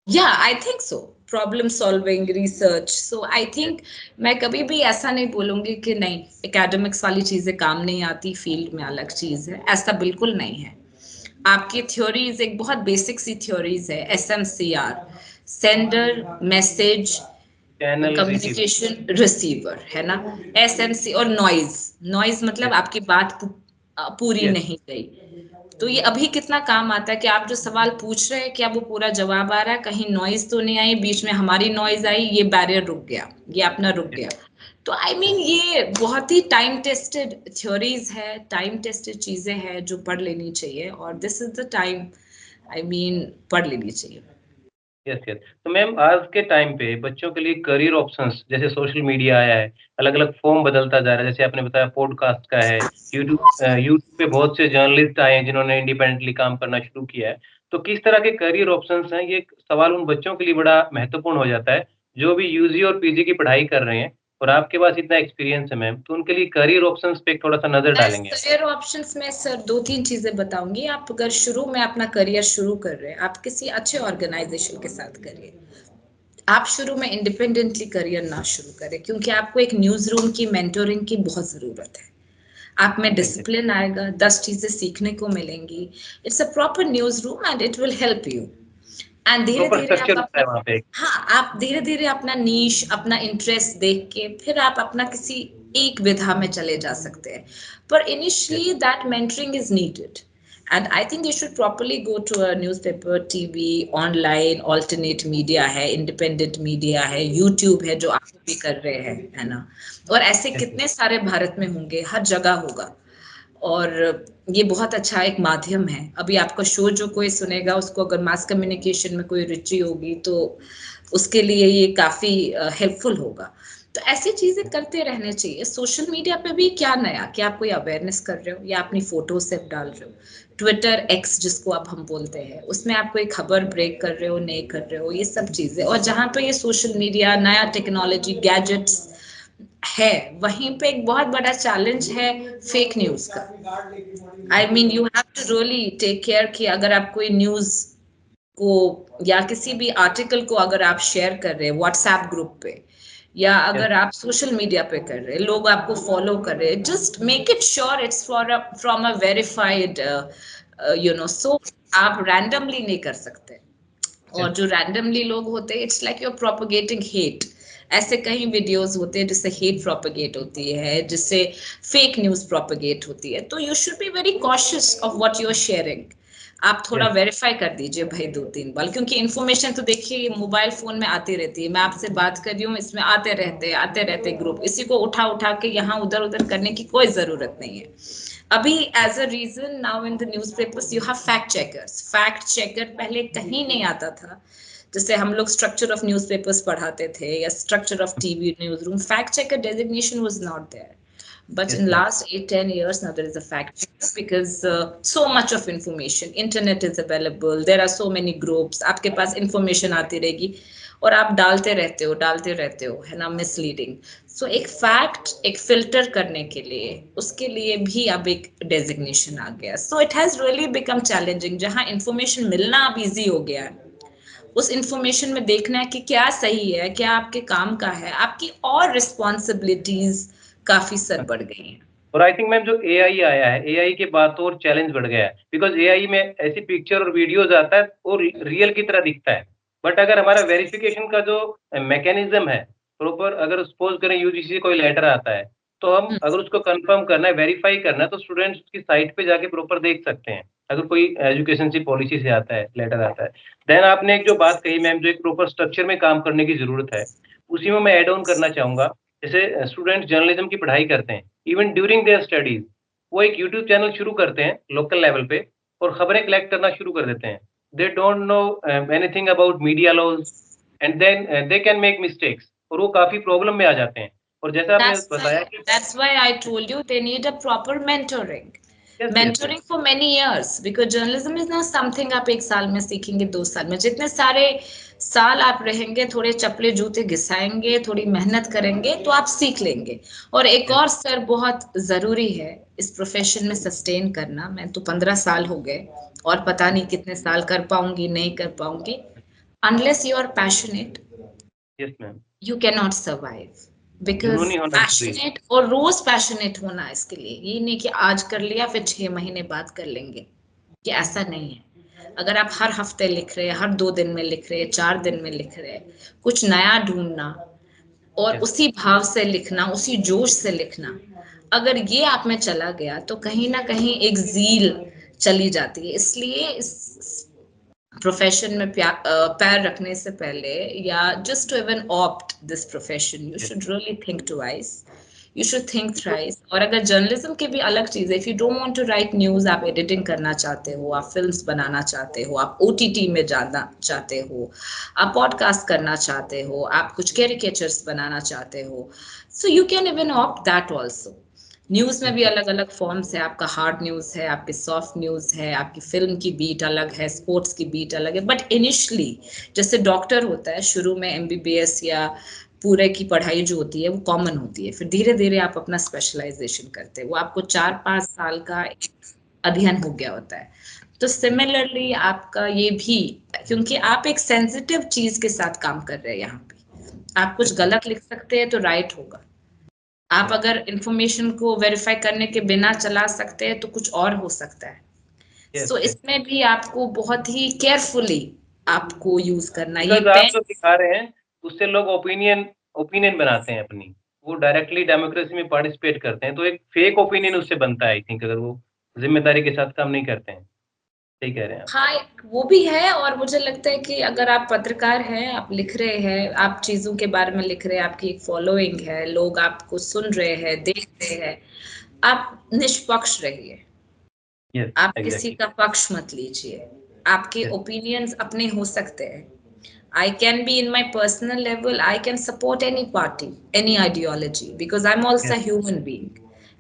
Yeah, I think so. Problem solving, research. So I yes, think मैं कभी भी ऐसा नहीं बोलूंगी कि नहीं एकेडमिक्स वाली चीजें काम नहीं आती, फील्ड में अलग चीज है, ऐसा बिल्कुल नहीं है। आपकी थ्योरीज एक बहुत बेसिक सी थ्योरीज है, SMCR, sender, message, channel receiver. Communication, receiver, है ना। SMC और नॉइज, नॉइज मतलब यस, आपकी बात पूरी यस, नहीं गई। तो ये अभी कितना काम आता है कि आप जो सवाल पूछ रहे हैं, क्या वो पूरा जवाब आ रहा है, कहीं नॉइज तो नहीं आई, बीच में हमारी नॉइज आई, ये बैरियर रुक गया, ये अपना रुक यस, गया। तो आई मीन ये बहुत ही टाइम टेस्टेड थ्योरीज है, टाइम टेस्टेड चीजें हैं जो पढ़ लेनी चाहिए, और this is the time, I mean पढ़ लेनी चाहिए। Yes, yes. तो मैम आज के टाइम पे बच्चों के लिए करियर ऑप्शंस जैसे सोशल मीडिया आया है, अलग-अलग फ़ॉर्म बदलता जा रहा है, जैसे आपने बताया पॉडकास्ट का है, यूट्यूब पे बहुत से जर्नलिस्ट आए हैं जिन्होंने इंडिपेंडेंटली काम करना शुरू किया है। तो किस तरह के करियर ऑप्शंस हैं, ये एक सवाल उन बच्चों के लिए बड़ा महत्वपूर्ण हो जाता है, जो भी यूजी और पीजी की पढ़ाई कर रहे हैं और आपके पास इतना एक्सपीरियंस है मैम, तो उनके लिए करियर ऑप्शंस पे एक थोड़ा-सा नज़र डालेंगे आप। करियर ऑप्शंस में सर 2-3 चीजें बताऊंगी। आप अगर शुरू में अपना करियर शुरू कर रहे हैं, आप किसी अच्छे ऑर्गेनाइजेशन के साथ करिए। आप शुरू में इंडिपेंडेंटली करियर ना शुरू करें, क्योंकि आपको एक न्यूज रूम की मेंटोरिंग की बहुत जरूरत है। आप में यस, यस। डिसिप्लिन आएगा, 10 चीजें सीखने को मिलेंगी। It's a proper news room and it will help you. And धीरे प्रॉपर धीरे स्ट्रक्चर आप होता अपना, है वहाँ पे। हाँ, आप धीरे धीरे अपना नीश, अपना इंटरेस्ट देख के फिर आप अपना किसी एक विधा में चले जा सकते हैं। पर yes, initially that mentoring is needed, and I think you should properly go to a newspaper, TV, online, alternate media है, इंडिपेंडेंट मीडिया है, यूट्यूब है जो आप भी कर रहे हैं, है ना। और ऐसे यस, यस। कितने सारे भारत में होंगे, हर जगह होगा। और ये बहुत अच्छा एक माध्यम है। अभी आपका शो जो कोई सुनेगा, उसको अगर मास कम्युनिकेशन में कोई रुचि होगी, तो उसके लिए ये काफी हेल्पफुल होगा। तो ऐसी चीजें करते रहने चाहिए। सोशल मीडिया पे भी क्या नया, क्या आप कोई अवेयरनेस कर रहे हो या अपनी फोटो सिर्फ डाल रहे हो? ट्विटर, एक्स जिसको अब हम बोलते हैं, उसमें आप कोई खबर ब्रेक कर रहे हो, नहीं कर रहे हो, ये सब चीजें। और जहां पे ये सोशल मीडिया, नया टेक्नोलॉजी, गैजेट्स है, वहीं पे एक बहुत बड़ा चैलेंज है फेक न्यूज का। I mean you have to really take care कि अगर आप कोई न्यूज को या किसी भी आर्टिकल को अगर आप शेयर कर रहे हैं व्हाट्सएप ग्रुप पे, या अगर आप सोशल मीडिया पे कर रहे हैं, लोग आपको फॉलो कर रहे हैं, just make it sure it's from a verified so आप रैंडमली नहीं कर सकते। और जो रैंडमली लोग होते हैं, it's like you are propagating hate. ऐसे कई वीडियोस होते हैं जिससे हेट प्रोपगेट होती है, जिससे फेक न्यूज प्रोपगेट होती है। तो you should be very cautious of what you are sharing. आप थोड़ा वेरीफाई कर दीजिए भाई 2-3 बार, क्योंकि इन्फॉर्मेशन तो देखिए मोबाइल फोन में आती रहती है। मैं आपसे बात कर रही हूँ, इसमें आते रहते ग्रुप, इसी को उठा उठा के यहाँ उधर उधर करने की कोई जरूरत नहीं है। अभी as a reason now in the newspapers you have fact checkers. Fact checker पहले कहीं नहीं आता था। जैसे हम लोग स्ट्रक्चर ऑफ न्यूज़पेपर्स पढ़ाते थे या structure of TV news room, fact checker designation was not there. But in last 8-10 years now there is a fact checker, because so much of information, internet is available, there are so many groups, आपके पास information आती रहेगी और आप डालते रहते हो, है ना, मिसलीडिंग। सो एक फैक्ट एक फिल्टर करने के लिए, उसके लिए भी अब एक डेजिग्नेशन आ गया। So it has really become challenging. जहां इंफॉर्मेशन मिलना अब इजी हो गया है, उस इंफॉर्मेशन में देखना है कि क्या सही है, क्या आपके काम का है, आपकी और रिस्पॉन्सिबिलिटीज काफी सर बढ़ गई हैं। और आई थिंक मैम जो एआई आया है, एआई के बाद तो और चैलेंज बढ़ गया है, बिकॉज एआई में ऐसी पिक्चर और वीडियोज आता है और रियल की तरह दिखता है। बट अगर हमारा वेरिफिकेशन का जो मैकेनिज्म है प्रॉपर, अगर सपोज करें यूजीसी से कोई लेटर आता है, तो हम अगर उसको कंफर्म करना है, वेरीफाई करना है, तो स्टूडेंट्स उसकी साइट पे जाके प्रॉपर देख सकते हैं। अगर कोई एजुकेशन से पॉलिसी से आता है, लेटर आता है, देन आपने एक जो बात कही मैम, जो एक प्रॉपर स्ट्रक्चर में काम करने की जरूरत है, उसी में मैं एड ऑन करना चाहूंगा। जैसे स्टूडेंट जर्नलिज्म की पढ़ाई करते हैं, इवन ड्यूरिंग देयर स्टडीज वो एक यूट्यूब चैनल शुरू करते हैं लोकल लेवल पे और खबरें कलेक्ट करना शुरू कर देते हैं। They don't know anything about media laws and then they can make mistakes और वो काफी प्रॉब्लम में आ जाते हैं। और जैसा आपने बताया कि That's why I told you they need a proper mentoring. Yes yes yes Mentoring for many years, because journalism is not something आप एक साल में सीखेंगे, 2 साल में। जितने सारे साल आप रहेंगे, थोड़े चपले जूते घिसाएंगे, थोड़ी मेहनत करेंगे, तो आप सीख लेंगे। और एक और सर बहुत जरूरी है इस प्रोफेशन में सस्टेन करना। मैं तो 15 साल हो गए और पता नहीं कितने साल कर पाऊंगी, नहीं कर पाऊंगी। Unless you are passionate, yes ma'am, you can not survive. Because जुनून ही होना जरूरी है। पैशनेट, और रोज पैशनेट होना इसके लिए, ये नहीं कि आज कर लिया फिर 6 महीने बाद कर लेंगे, कि ऐसा नहीं है। अगर आप हर हफ्ते लिख रहे हैं, हर 2 दिन में लिख रहे हैं, 4 दिन में लिख रहे हैं, कुछ नया ढूंढना और यस उसी भाव से लिखना, उसी जोश से लिखना, अगर ये आप में चला गया तो कहीं ना कहीं एक जील चली जाती है। इसलिए इस प्रोफेशन में पैर रखने से पहले, या just to even opt this profession, you yes. Should really think twice, you should think thrice. और अगर जर्नलिज्म की भी अलग चीज है, if you don't want to write news, आप एडिटिंग करना चाहते हो, आप फिल्म्स बनाना चाहते हो, आप ओटीटी में जाना चाहते हो, आप पॉडकास्ट करना चाहते हो, आप कुछ कैरिकेचर्स बनाना चाहते हो, so you can even opt that also. News में भी अलग अलग फॉर्म्स है, आपका हार्ड न्यूज है, आपकी सॉफ्ट न्यूज है, आपकी फिल्म की बीट अलग है, स्पोर्ट्स की बीट अलग है। बट इनिशियली जैसे डॉक्टर होता है, शुरू में एमबीबीएस या पूरे की पढ़ाई जो होती है वो कॉमन होती है, फिर धीरे धीरे आप अपना स्पेशलाइजेशन करते हैं, वो आपको 4-5 साल का अध्ययन हो गया होता है। तो सिमिलरली आपका ये भी, क्योंकि आप एक सेंसिटिव चीज के साथ काम कर रहे हैं यहाँ पे, आप कुछ गलत लिख सकते हैं तो राइट होगा, आप अगर इंफॉर्मेशन को वेरीफाई करने के बिना चला सकते हैं तो कुछ और हो सकता है। यस सो यस, इसमें भी आपको बहुत ही केयरफुली आपको यूज करना ये बिकॉज आप पेन। जो दिखा रहे हैं उससे लोग ओपिनियन ओपिनियन बनाते हैं अपनी, वो डायरेक्टली डेमोक्रेसी में पार्टिसिपेट करते हैं, तो एक फेक ओपिनियन उससे बनता है। आई थिंक अगर वो जिम्मेदारी के साथ काम नहीं करते हैं। सही कह रहे हैं आप। हाँ, वो भी है। और मुझे लगता है कि अगर आप पत्रकार हैं, आप लिख रहे हैं, आप चीजों के बारे में लिख रहे हैं, आपकी एक फॉलोइंग है, लोग आपको सुन रहे हैं, देख रहे हैं, आप निष्पक्ष रहिए, यस आप किसी एग्जैक्टली। का पक्ष मत लीजिए। आपके यस ओपिनियंस अपने हो सकते हैं। I can be in my personal level, I can support any party, any ideology, because I'm also yes a human being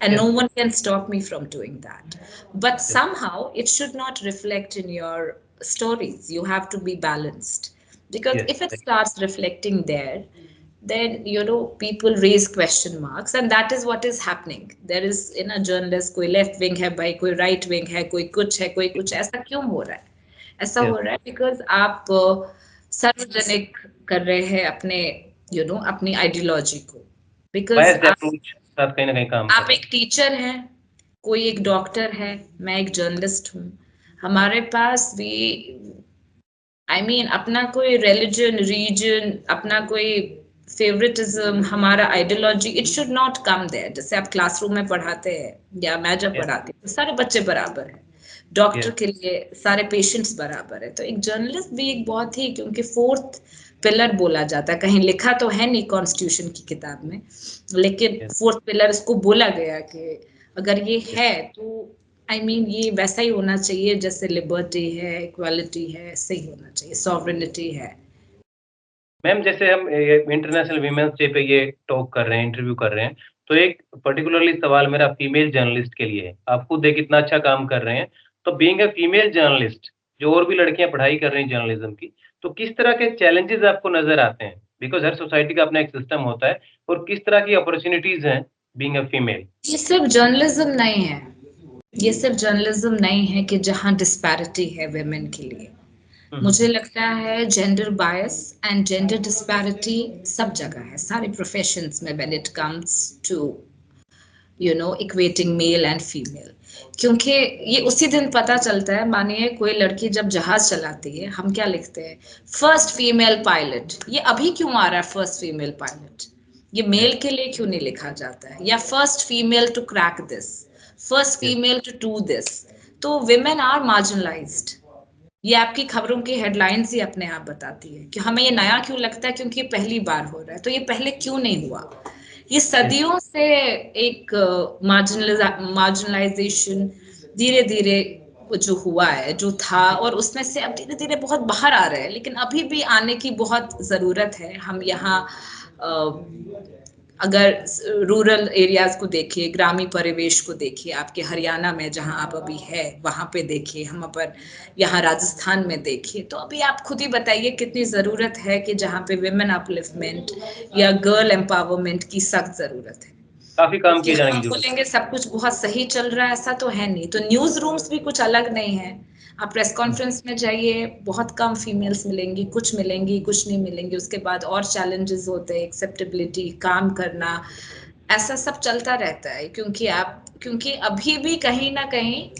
and no yes one can stop me from doing that. But yes somehow it should not reflect in your stories. You have to be balanced, because yes if it starts reflecting there, then people raise question marks, and that is what is happening. There is in a journalist, कोई left wing है भाई, कोई right wing है, कोई कुछ है, कोई कुछ, ऐसा क्यों हो रहा है? ऐसा हो यस रहा है बिकॉज आप सार्वजनिक कर रहे हैं अपने अपनी आइडियोलॉजी को, बिकॉज बायस्ड अप्रोच साथ कहीं ना कहीं काम कर आप रहा एक टीचर हैं, कोई एक डॉक्टर है, मैं एक जर्नलिस्ट हूँ, हमारे पास भी अपना कोई रिलीजन, रीजन, अपना कोई फेवरेटिज्म, हमारा ideology, it should not come there. जैसे आप क्लासरूम में पढ़ाते हैं या मैं जब है। पढ़ाती हूँ, सारे बच्चे बराबर हैं, डॉक्टर यस, के लिए सारे पेशेंट्स बराबर है। तो एक जर्नलिस्ट भी एक बहुत ही, क्योंकि फोर्थ पिलर बोला जाता है, कहीं लिखा तो है नहीं कॉन्स्टिट्यूशन की किताब में, लेकिन यस, फोर्थ पिलर इसको बोला गया कि अगर ये यस। है तो ये वैसा ही होना चाहिए जैसे लिबर्टी है, इक्वालिटी है, ऐसे ही होना चाहिए, सॉवरेनिटी है। मैम, जैसे हम इंटरनेशनल वीमेंस डे पे ये टॉक कर रहे हैं, इंटरव्यू कर रहे हैं, तो एक पर्टिकुलरली सवाल मेरा फीमेल जर्नलिस्ट के लिए है। आप खुद एक इतना अच्छा काम कर रहे हैं, तो बीइंग अ फीमेल जर्नलिस्ट, जो और भी लड़कियां पढ़ाई कर रही हैं जर्नलिज्म की, तो किस तरह के चैलेंजेस आपको नजर आते हैं? बिकॉज हर सोसाइटी का अपना एक सिस्टम होता है, और किस तरह की अपॉर्चुनिटीज हैं बीइंग अ फीमेल? ये सिर्फ जर्नलिज्म नहीं है, ये सिर्फ जर्नलिज्म नहीं है कि जहाँ डिस्पैरिटी है वेमेन के लिए। मुझे लगता है gender bias and gender disparity सब जगह है, सारे प्रोफेशंस में, when it comes to equating male and female. क्योंकि ये उसी दिन पता चलता है, मानिए कोई लड़की जब जहाज चलाती है, हम क्या लिखते हैं, फर्स्ट फीमेल पायलट। ये अभी क्यों आ रहा है फर्स्ट फीमेल पायलट? ये मेल के लिए क्यों नहीं लिखा जाता है? या first female to crack this, first yes, female to do this. तो विमेन आर मार्जिनलाइज्ड। ये आपकी खबरों की हेडलाइंस ही अपने आप बताती है कि हमें ये नया क्यों लगता है, क्योंकि ये पहली बार हो रहा है। तो ये पहले क्यों नहीं हुआ? ये यस, सदियों से एक मार्जिनलाइजेशन धीरे धीरे जो हुआ है, जो था, और उसमें से अब धीरे धीरे बहुत बाहर आ रहे हैं, लेकिन अभी भी आने की बहुत जरूरत है। हम यहाँ अगर रूरल एरियाज को देखिए, ग्रामीण परिवेश को देखिए, आपके हरियाणा में जहां आप अभी है वहां पे देखिए, हम पर यहाँ राजस्थान में देखिए, तो अभी आप खुद ही बताइए कितनी जरूरत है कि जहाँ पे विमेन अपलिफ्टमेंट या गर्ल एम्पावरमेंट की सख्त जरूरत है। काफी काम कि किए जाने हम की जरूरत बोलेंगे सब कुछ बहुत सही चल रहा है, ऐसा तो है नहीं। तो न्यूज रूम्स भी कुछ अलग नहीं है। आप प्रेस है। कॉन्फ्रेंस में जाइए, बहुत कम फीमेल्स मिलेंगी, कुछ मिलेंगी, कुछ नहीं मिलेंगी। उसके बाद और चैलेंजेस होते हैं, एक्सेप्टेबिलिटी, काम करना, ऐसा सब चलता रहता है। क्योंकि अभी भी कहीं ना कहीं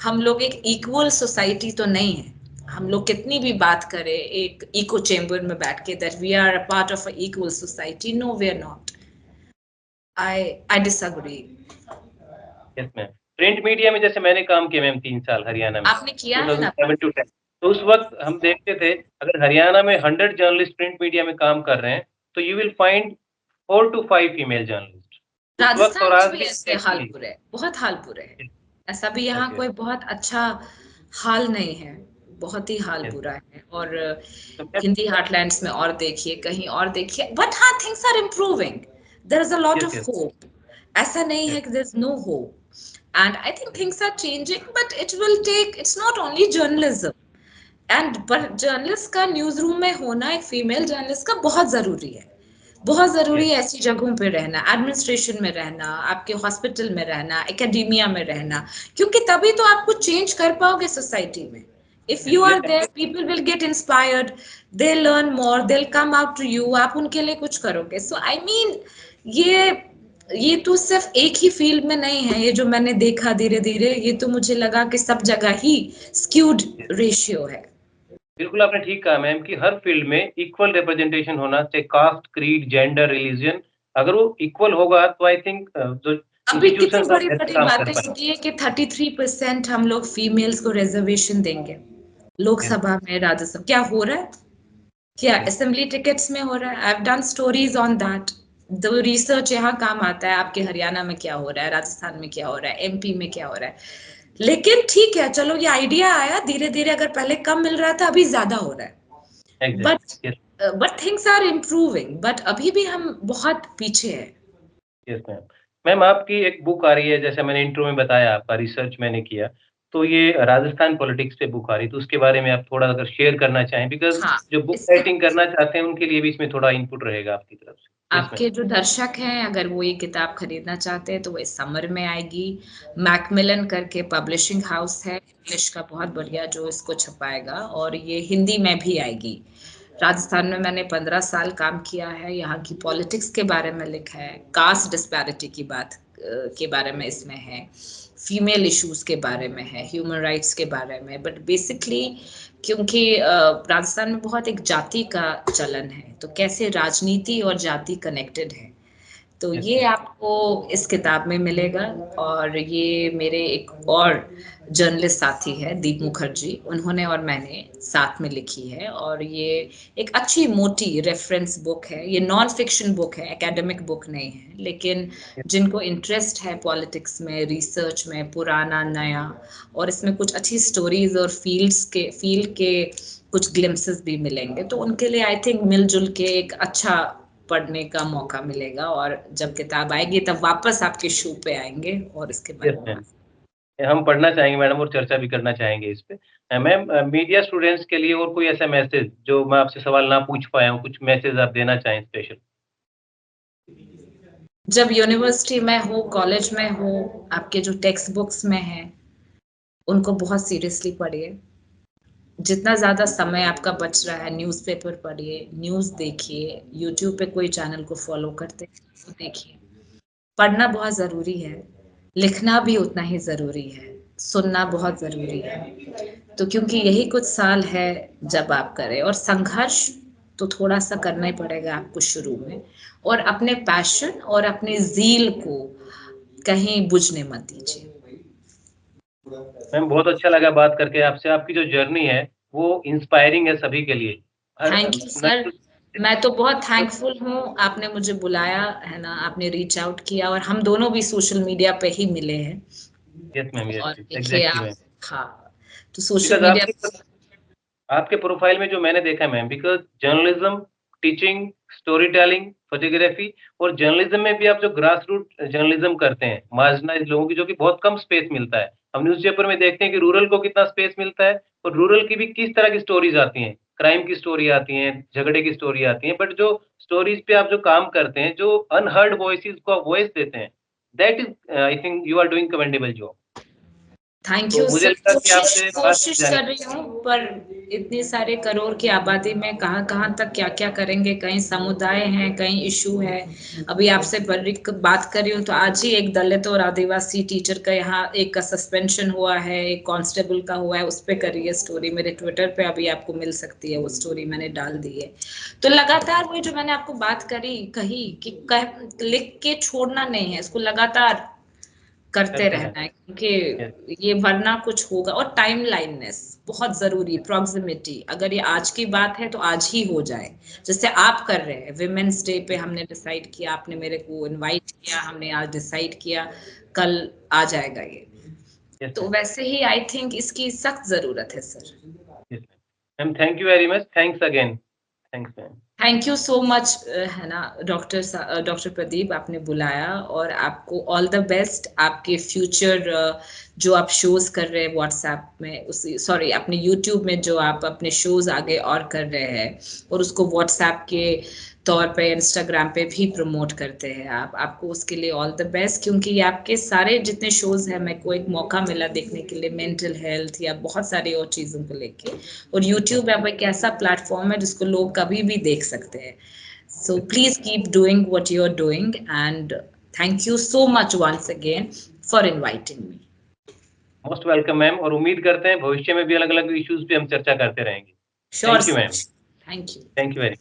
हम लोग एक इक्वल सोसाइटी तो नहीं है। हम लोग कितनी भी बात करें एक इको चेम्बर में बैठ के, that we are a part of a equal society, no we are not. I disagree. Yes ma'am. Print media में जैसे मैंने काम किया मैम 3 साल हरियाणा में, आपने किया है ना? 2007 टू 10। तो उस वक्त हम देखते थे, अगर हरियाणा में 100 जर्नलिस्ट प्रिंट मीडिया में काम कर रहे हैं, तो you will find 4 to 5 female journalist उस वक्त, और राजस्थान में आज भी भी ऐसे हाल एक्चुअली। बुरे हैं, बहुत हाल बुरे हैं। ऐसा भी यहाँ ओके। कोई बहुत अच्छा हाल नहीं है, बहुत ही हाल यस। बुरा है। और तो मैम। हिंदी हार्टलैंड्स में और देखिए, कहीं और देखिए, बट हाँ, things are improving, there is a lot yes, of yes, hope. ऐसा नहीं है यस, कि there is no hope, and I think things are changing, but it will take, it's not only journalism. And पर journalist का news room में होना, एक female journalist का बहुत जरूरी है। बहुत जरूरी यस, है ऐसी जगहों पे रहना, एडमिनिस्ट्रेशन में रहना, आपके हॉस्पिटल में रहना, एकेडेमिया में रहना, क्योंकि तभी तो आप कुछ चेंज कर पाओगे सोसाइटी में। If you are there, yes. People will get inspired, they learn more, they come out to you, आप उनके लिए कुछ करोगे। सो ये ये तो सिर्फ एक ही फील्ड में नहीं है, ये जो मैंने देखा धीरे धीरे, ये तो मुझे लगा कि सब जगह ही स्क्यूड रेशियो है। बिल्कुल आपने ठीक कहा मैम कि हर फील्ड में इक्वल रिप्रेजेंटेशन होना चाहिए, कास्ट, क्रीड, जेंडर, रिलीजन। अगर वो इक्वल होगा तो आई थिंक जो अभी कितनी इंस्टीट्यूशंस हैं, बड़ी वो बेहतर बड़ी काम कर बातें पाएंगे। होती है कि 33% हम लोग फीमेल्स को रिजर्वेशन देंगे यस, लोकसभा में, राज्यसभा। क्या हो रहा है? क्या यस, असेंबली टिकट्स में हो रहा है? I have done stories on that. The research यहाँ काम आता है, आपके हरियाणा में क्या हो रहा है, राजस्थान में क्या हो रहा है, एमपी में क्या हो रहा है। लेकिन ठीक है, चलो ये आइडिया आया धीरे धीरे, अगर पहले कम मिल रहा था, अभी ज्यादा हो रहा है। Exactly. Yes, but things are improving, but अभी भी हम बहुत पीछे हैं। Yes ma'am. मैम, आपकी एक बुक आ रही है, जैसे मैंने इंट्रो में बताया, आपका रिसर्च मैंने किया, तो ये राजस्थान पॉलिटिक्स पे बुक आ रही है, तो उसके बारे में आप थोड़ा अगर शेयर करना चाहें, बिकॉज़ हाँ, जो बुक इससे राइटिंग करना चाहते हैं, उनके लिए भी इसमें थोड़ा इनपुट रहेगा आपकी तरफ से। Yes ma'am. आपके जो दर्शक हैं, अगर वो ये किताब खरीदना चाहते हैं तो वो इस समर में आएगी। मैकमिलन करके पब्लिशिंग हाउस है, इंग्लिश का बहुत बढ़िया, जो इसको छपाएगा, और ये हिंदी में भी आएगी। राजस्थान में मैंने 15 साल काम किया है, यहाँ की पॉलिटिक्स के बारे में लिखा है, कास्ट डिस्पैरिटी की बात के बारे में इसमें है, फीमेल इश्यूज के बारे में है, ह्यूमन राइट्स के बारे में, बट बेसिकली क्योंकि राजस्थान में बहुत एक जाति का चलन है, तो कैसे राजनीति और जाति कनेक्टेड है, तो Yes, ये ma'am. आपको इस किताब में मिलेगा। और ये मेरे एक और जर्नलिस्ट साथी है दीप मुखर्जी, उन्होंने और मैंने साथ में लिखी है, और ये एक अच्छी मोटी रेफरेंस बुक है। ये नॉन फिक्शन बुक है, एकेडमिक बुक नहीं है, लेकिन Yes, जिनको इंटरेस्ट है पॉलिटिक्स में, रिसर्च में, पुराना नया, और इसमें कुछ अच्छी स्टोरीज और फील्ड के कुछ ग्लिम्सेस भी मिलेंगे, तो उनके लिए आई थिंक मिलजुल के एक अच्छा पढ़ने का मौका मिलेगा। और जब किताब आएगी तब वापस आपके शो पे आएंगे और इसके बारे yes, में ma'am. हम पढ़ना चाहेंगे मैडम और चर्चा भी करना चाहेंगे इस पे। मैम, मीडिया स्टूडेंट्स के लिए और कोई ऐसा मैसेज जो मैं आपसे सवाल ना पूछ पाया हूँ, कुछ मैसेज आप देना चाहें स्पेशल? जब यूनिवर्सिटी में हो, कॉलेज में हो, आपके जो टेक्स्ट बुक्स में है उनको बहुत सीरियसली पढ़िए। जितना ज्यादा समय आपका बच रहा है, न्यूज़पेपर पढ़िए, न्यूज़ देखिए, यूट्यूब पे कोई चैनल को फॉलो करते हैं तो देखिए। पढ़ना बहुत जरूरी है, लिखना भी उतना ही जरूरी है, सुनना बहुत जरूरी है। तो क्योंकि यही कुछ साल है जब आप करें, और संघर्ष तो थोड़ा सा करना ही पड़ेगा आपको शुरू में, और अपने पैशन और अपने ज़ील को कहीं बुझने मत दीजिए। मैम, बहुत अच्छा लगा बात करके आपसे। आपकी जो जर्नी है वो इंस्पायरिंग है सभी के लिए। हर थैंक यू न सर, मैं तो बहुत थैंकफुल हूँ, आपने मुझे बुलाया है ना, आपने रीच आउट किया, और हम दोनों भी सोशल मीडिया पे ही मिले हैं। यस मैम, यस, और देखिए एग्जैक्टली आप, मैम। हाँ, तो सोशल बिकॉज़ मीडिया। आपके प्रोफाइल में जो मैंने देखा है ma'am, because journalism, teaching, story telling, photography और जर्नलिज्म में भी आप जो ग्रास रूट जर्नलिज्म करते हैं, मार्जिनाइज्ड लोगों की, जो कि बहुत कम स्पेस मिलता है। हम न्यूज़पेपर में देखते हैं कि रूरल को कितना स्पेस मिलता है और रूरल की भी किस तरह की स्टोरीज़ आती हैं। क्राइम की स्टोरी आती हैं, झगड़े की स्टोरी आती हैं, बट जो स्टोरीज़ पे आप जो काम करते हैं, जो अनहर्ड वॉइसेज़ को आप वॉइस देते हैं, that is I think you are doing commendable job. Thank to you मुझे सर। लगा कि कोशिश आपसे बात की कोशिश जानी कर रही हूँ, पर इतनी सारे करोड़ की आबादी में कहाँ कहाँ तक क्या क्या करेंगे, कहीं समुदाय हैं, कहीं इशू है। अभी आपसे बात कर रही हूँ तो आज ही एक दलित और आदिवासी टीचर का यहाँ एक का सस्पेंशन हुआ है, एक कांस्टेबल का हुआ है, उस पे करी है स्टोरी मेरे ट्विटर पे, अभी आपको मिल सकती है वो स्टोरी, मैंने डाल दी है। तो लगातार वही जो मैंने आपको बात कही कि लिख के छोड़ना नहीं है, इसको लगातार करते करते हैं। रहना है, क्योंकि ये वरना कुछ होगा। और टाइम लाइननेस बहुत जरूरी, प्रॉक्सिमिटी, अगर ये आज की बात है तो आज ही हो जाए। जैसे आप कर रहे हैं, विमेन्स डे पे हमने डिसाइड किया, आपने मेरे को इनवाइट किया, हमने आज डिसाइड किया, कल आ जाएगा ये। यस तो मैम, वैसे ही आई थिंक इसकी सख्त जरूरत है sir. Yes ma'am. Ma'am, thank you very much. Thanks again. Thanks ma'am. Thank you so much, है ना, डॉक्टर प्रदीप, आपने बुलाया, और आपको ऑल द बेस्ट। आपके फ्यूचर जो आप शोज कर रहे हैं व्हाट्सएप में, उस सॉरी अपने यूट्यूब में जो आप अपने शोज आगे और कर रहे हैं, और उसको व्हाट्सएप के तौर पे, इंस्टाग्राम पे भी प्रमोट करते हैं आप, आपको उसके लिए ऑल द बेस्ट। क्योंकि ये आपके सारे जितने शोज हैं, मेरे को एक मौका मिला देखने के लिए, मेंटल हेल्थ या बहुत सारी और चीज़ों को लेके, और यूट्यूब अब एक ऐसा प्लेटफॉर्म है जिसको लोग कभी भी देख सकते हैं। So please keep doing what you are doing, and thank you so much once again for inviting me. Most welcome ma'am, और उम्मीद करते हैं भविष्य में भी अलग-अलग इश्यूज़ पे हम चर्चा करते रहेंगे। Sure thank you sir, ma'am. Thank you. Thank you very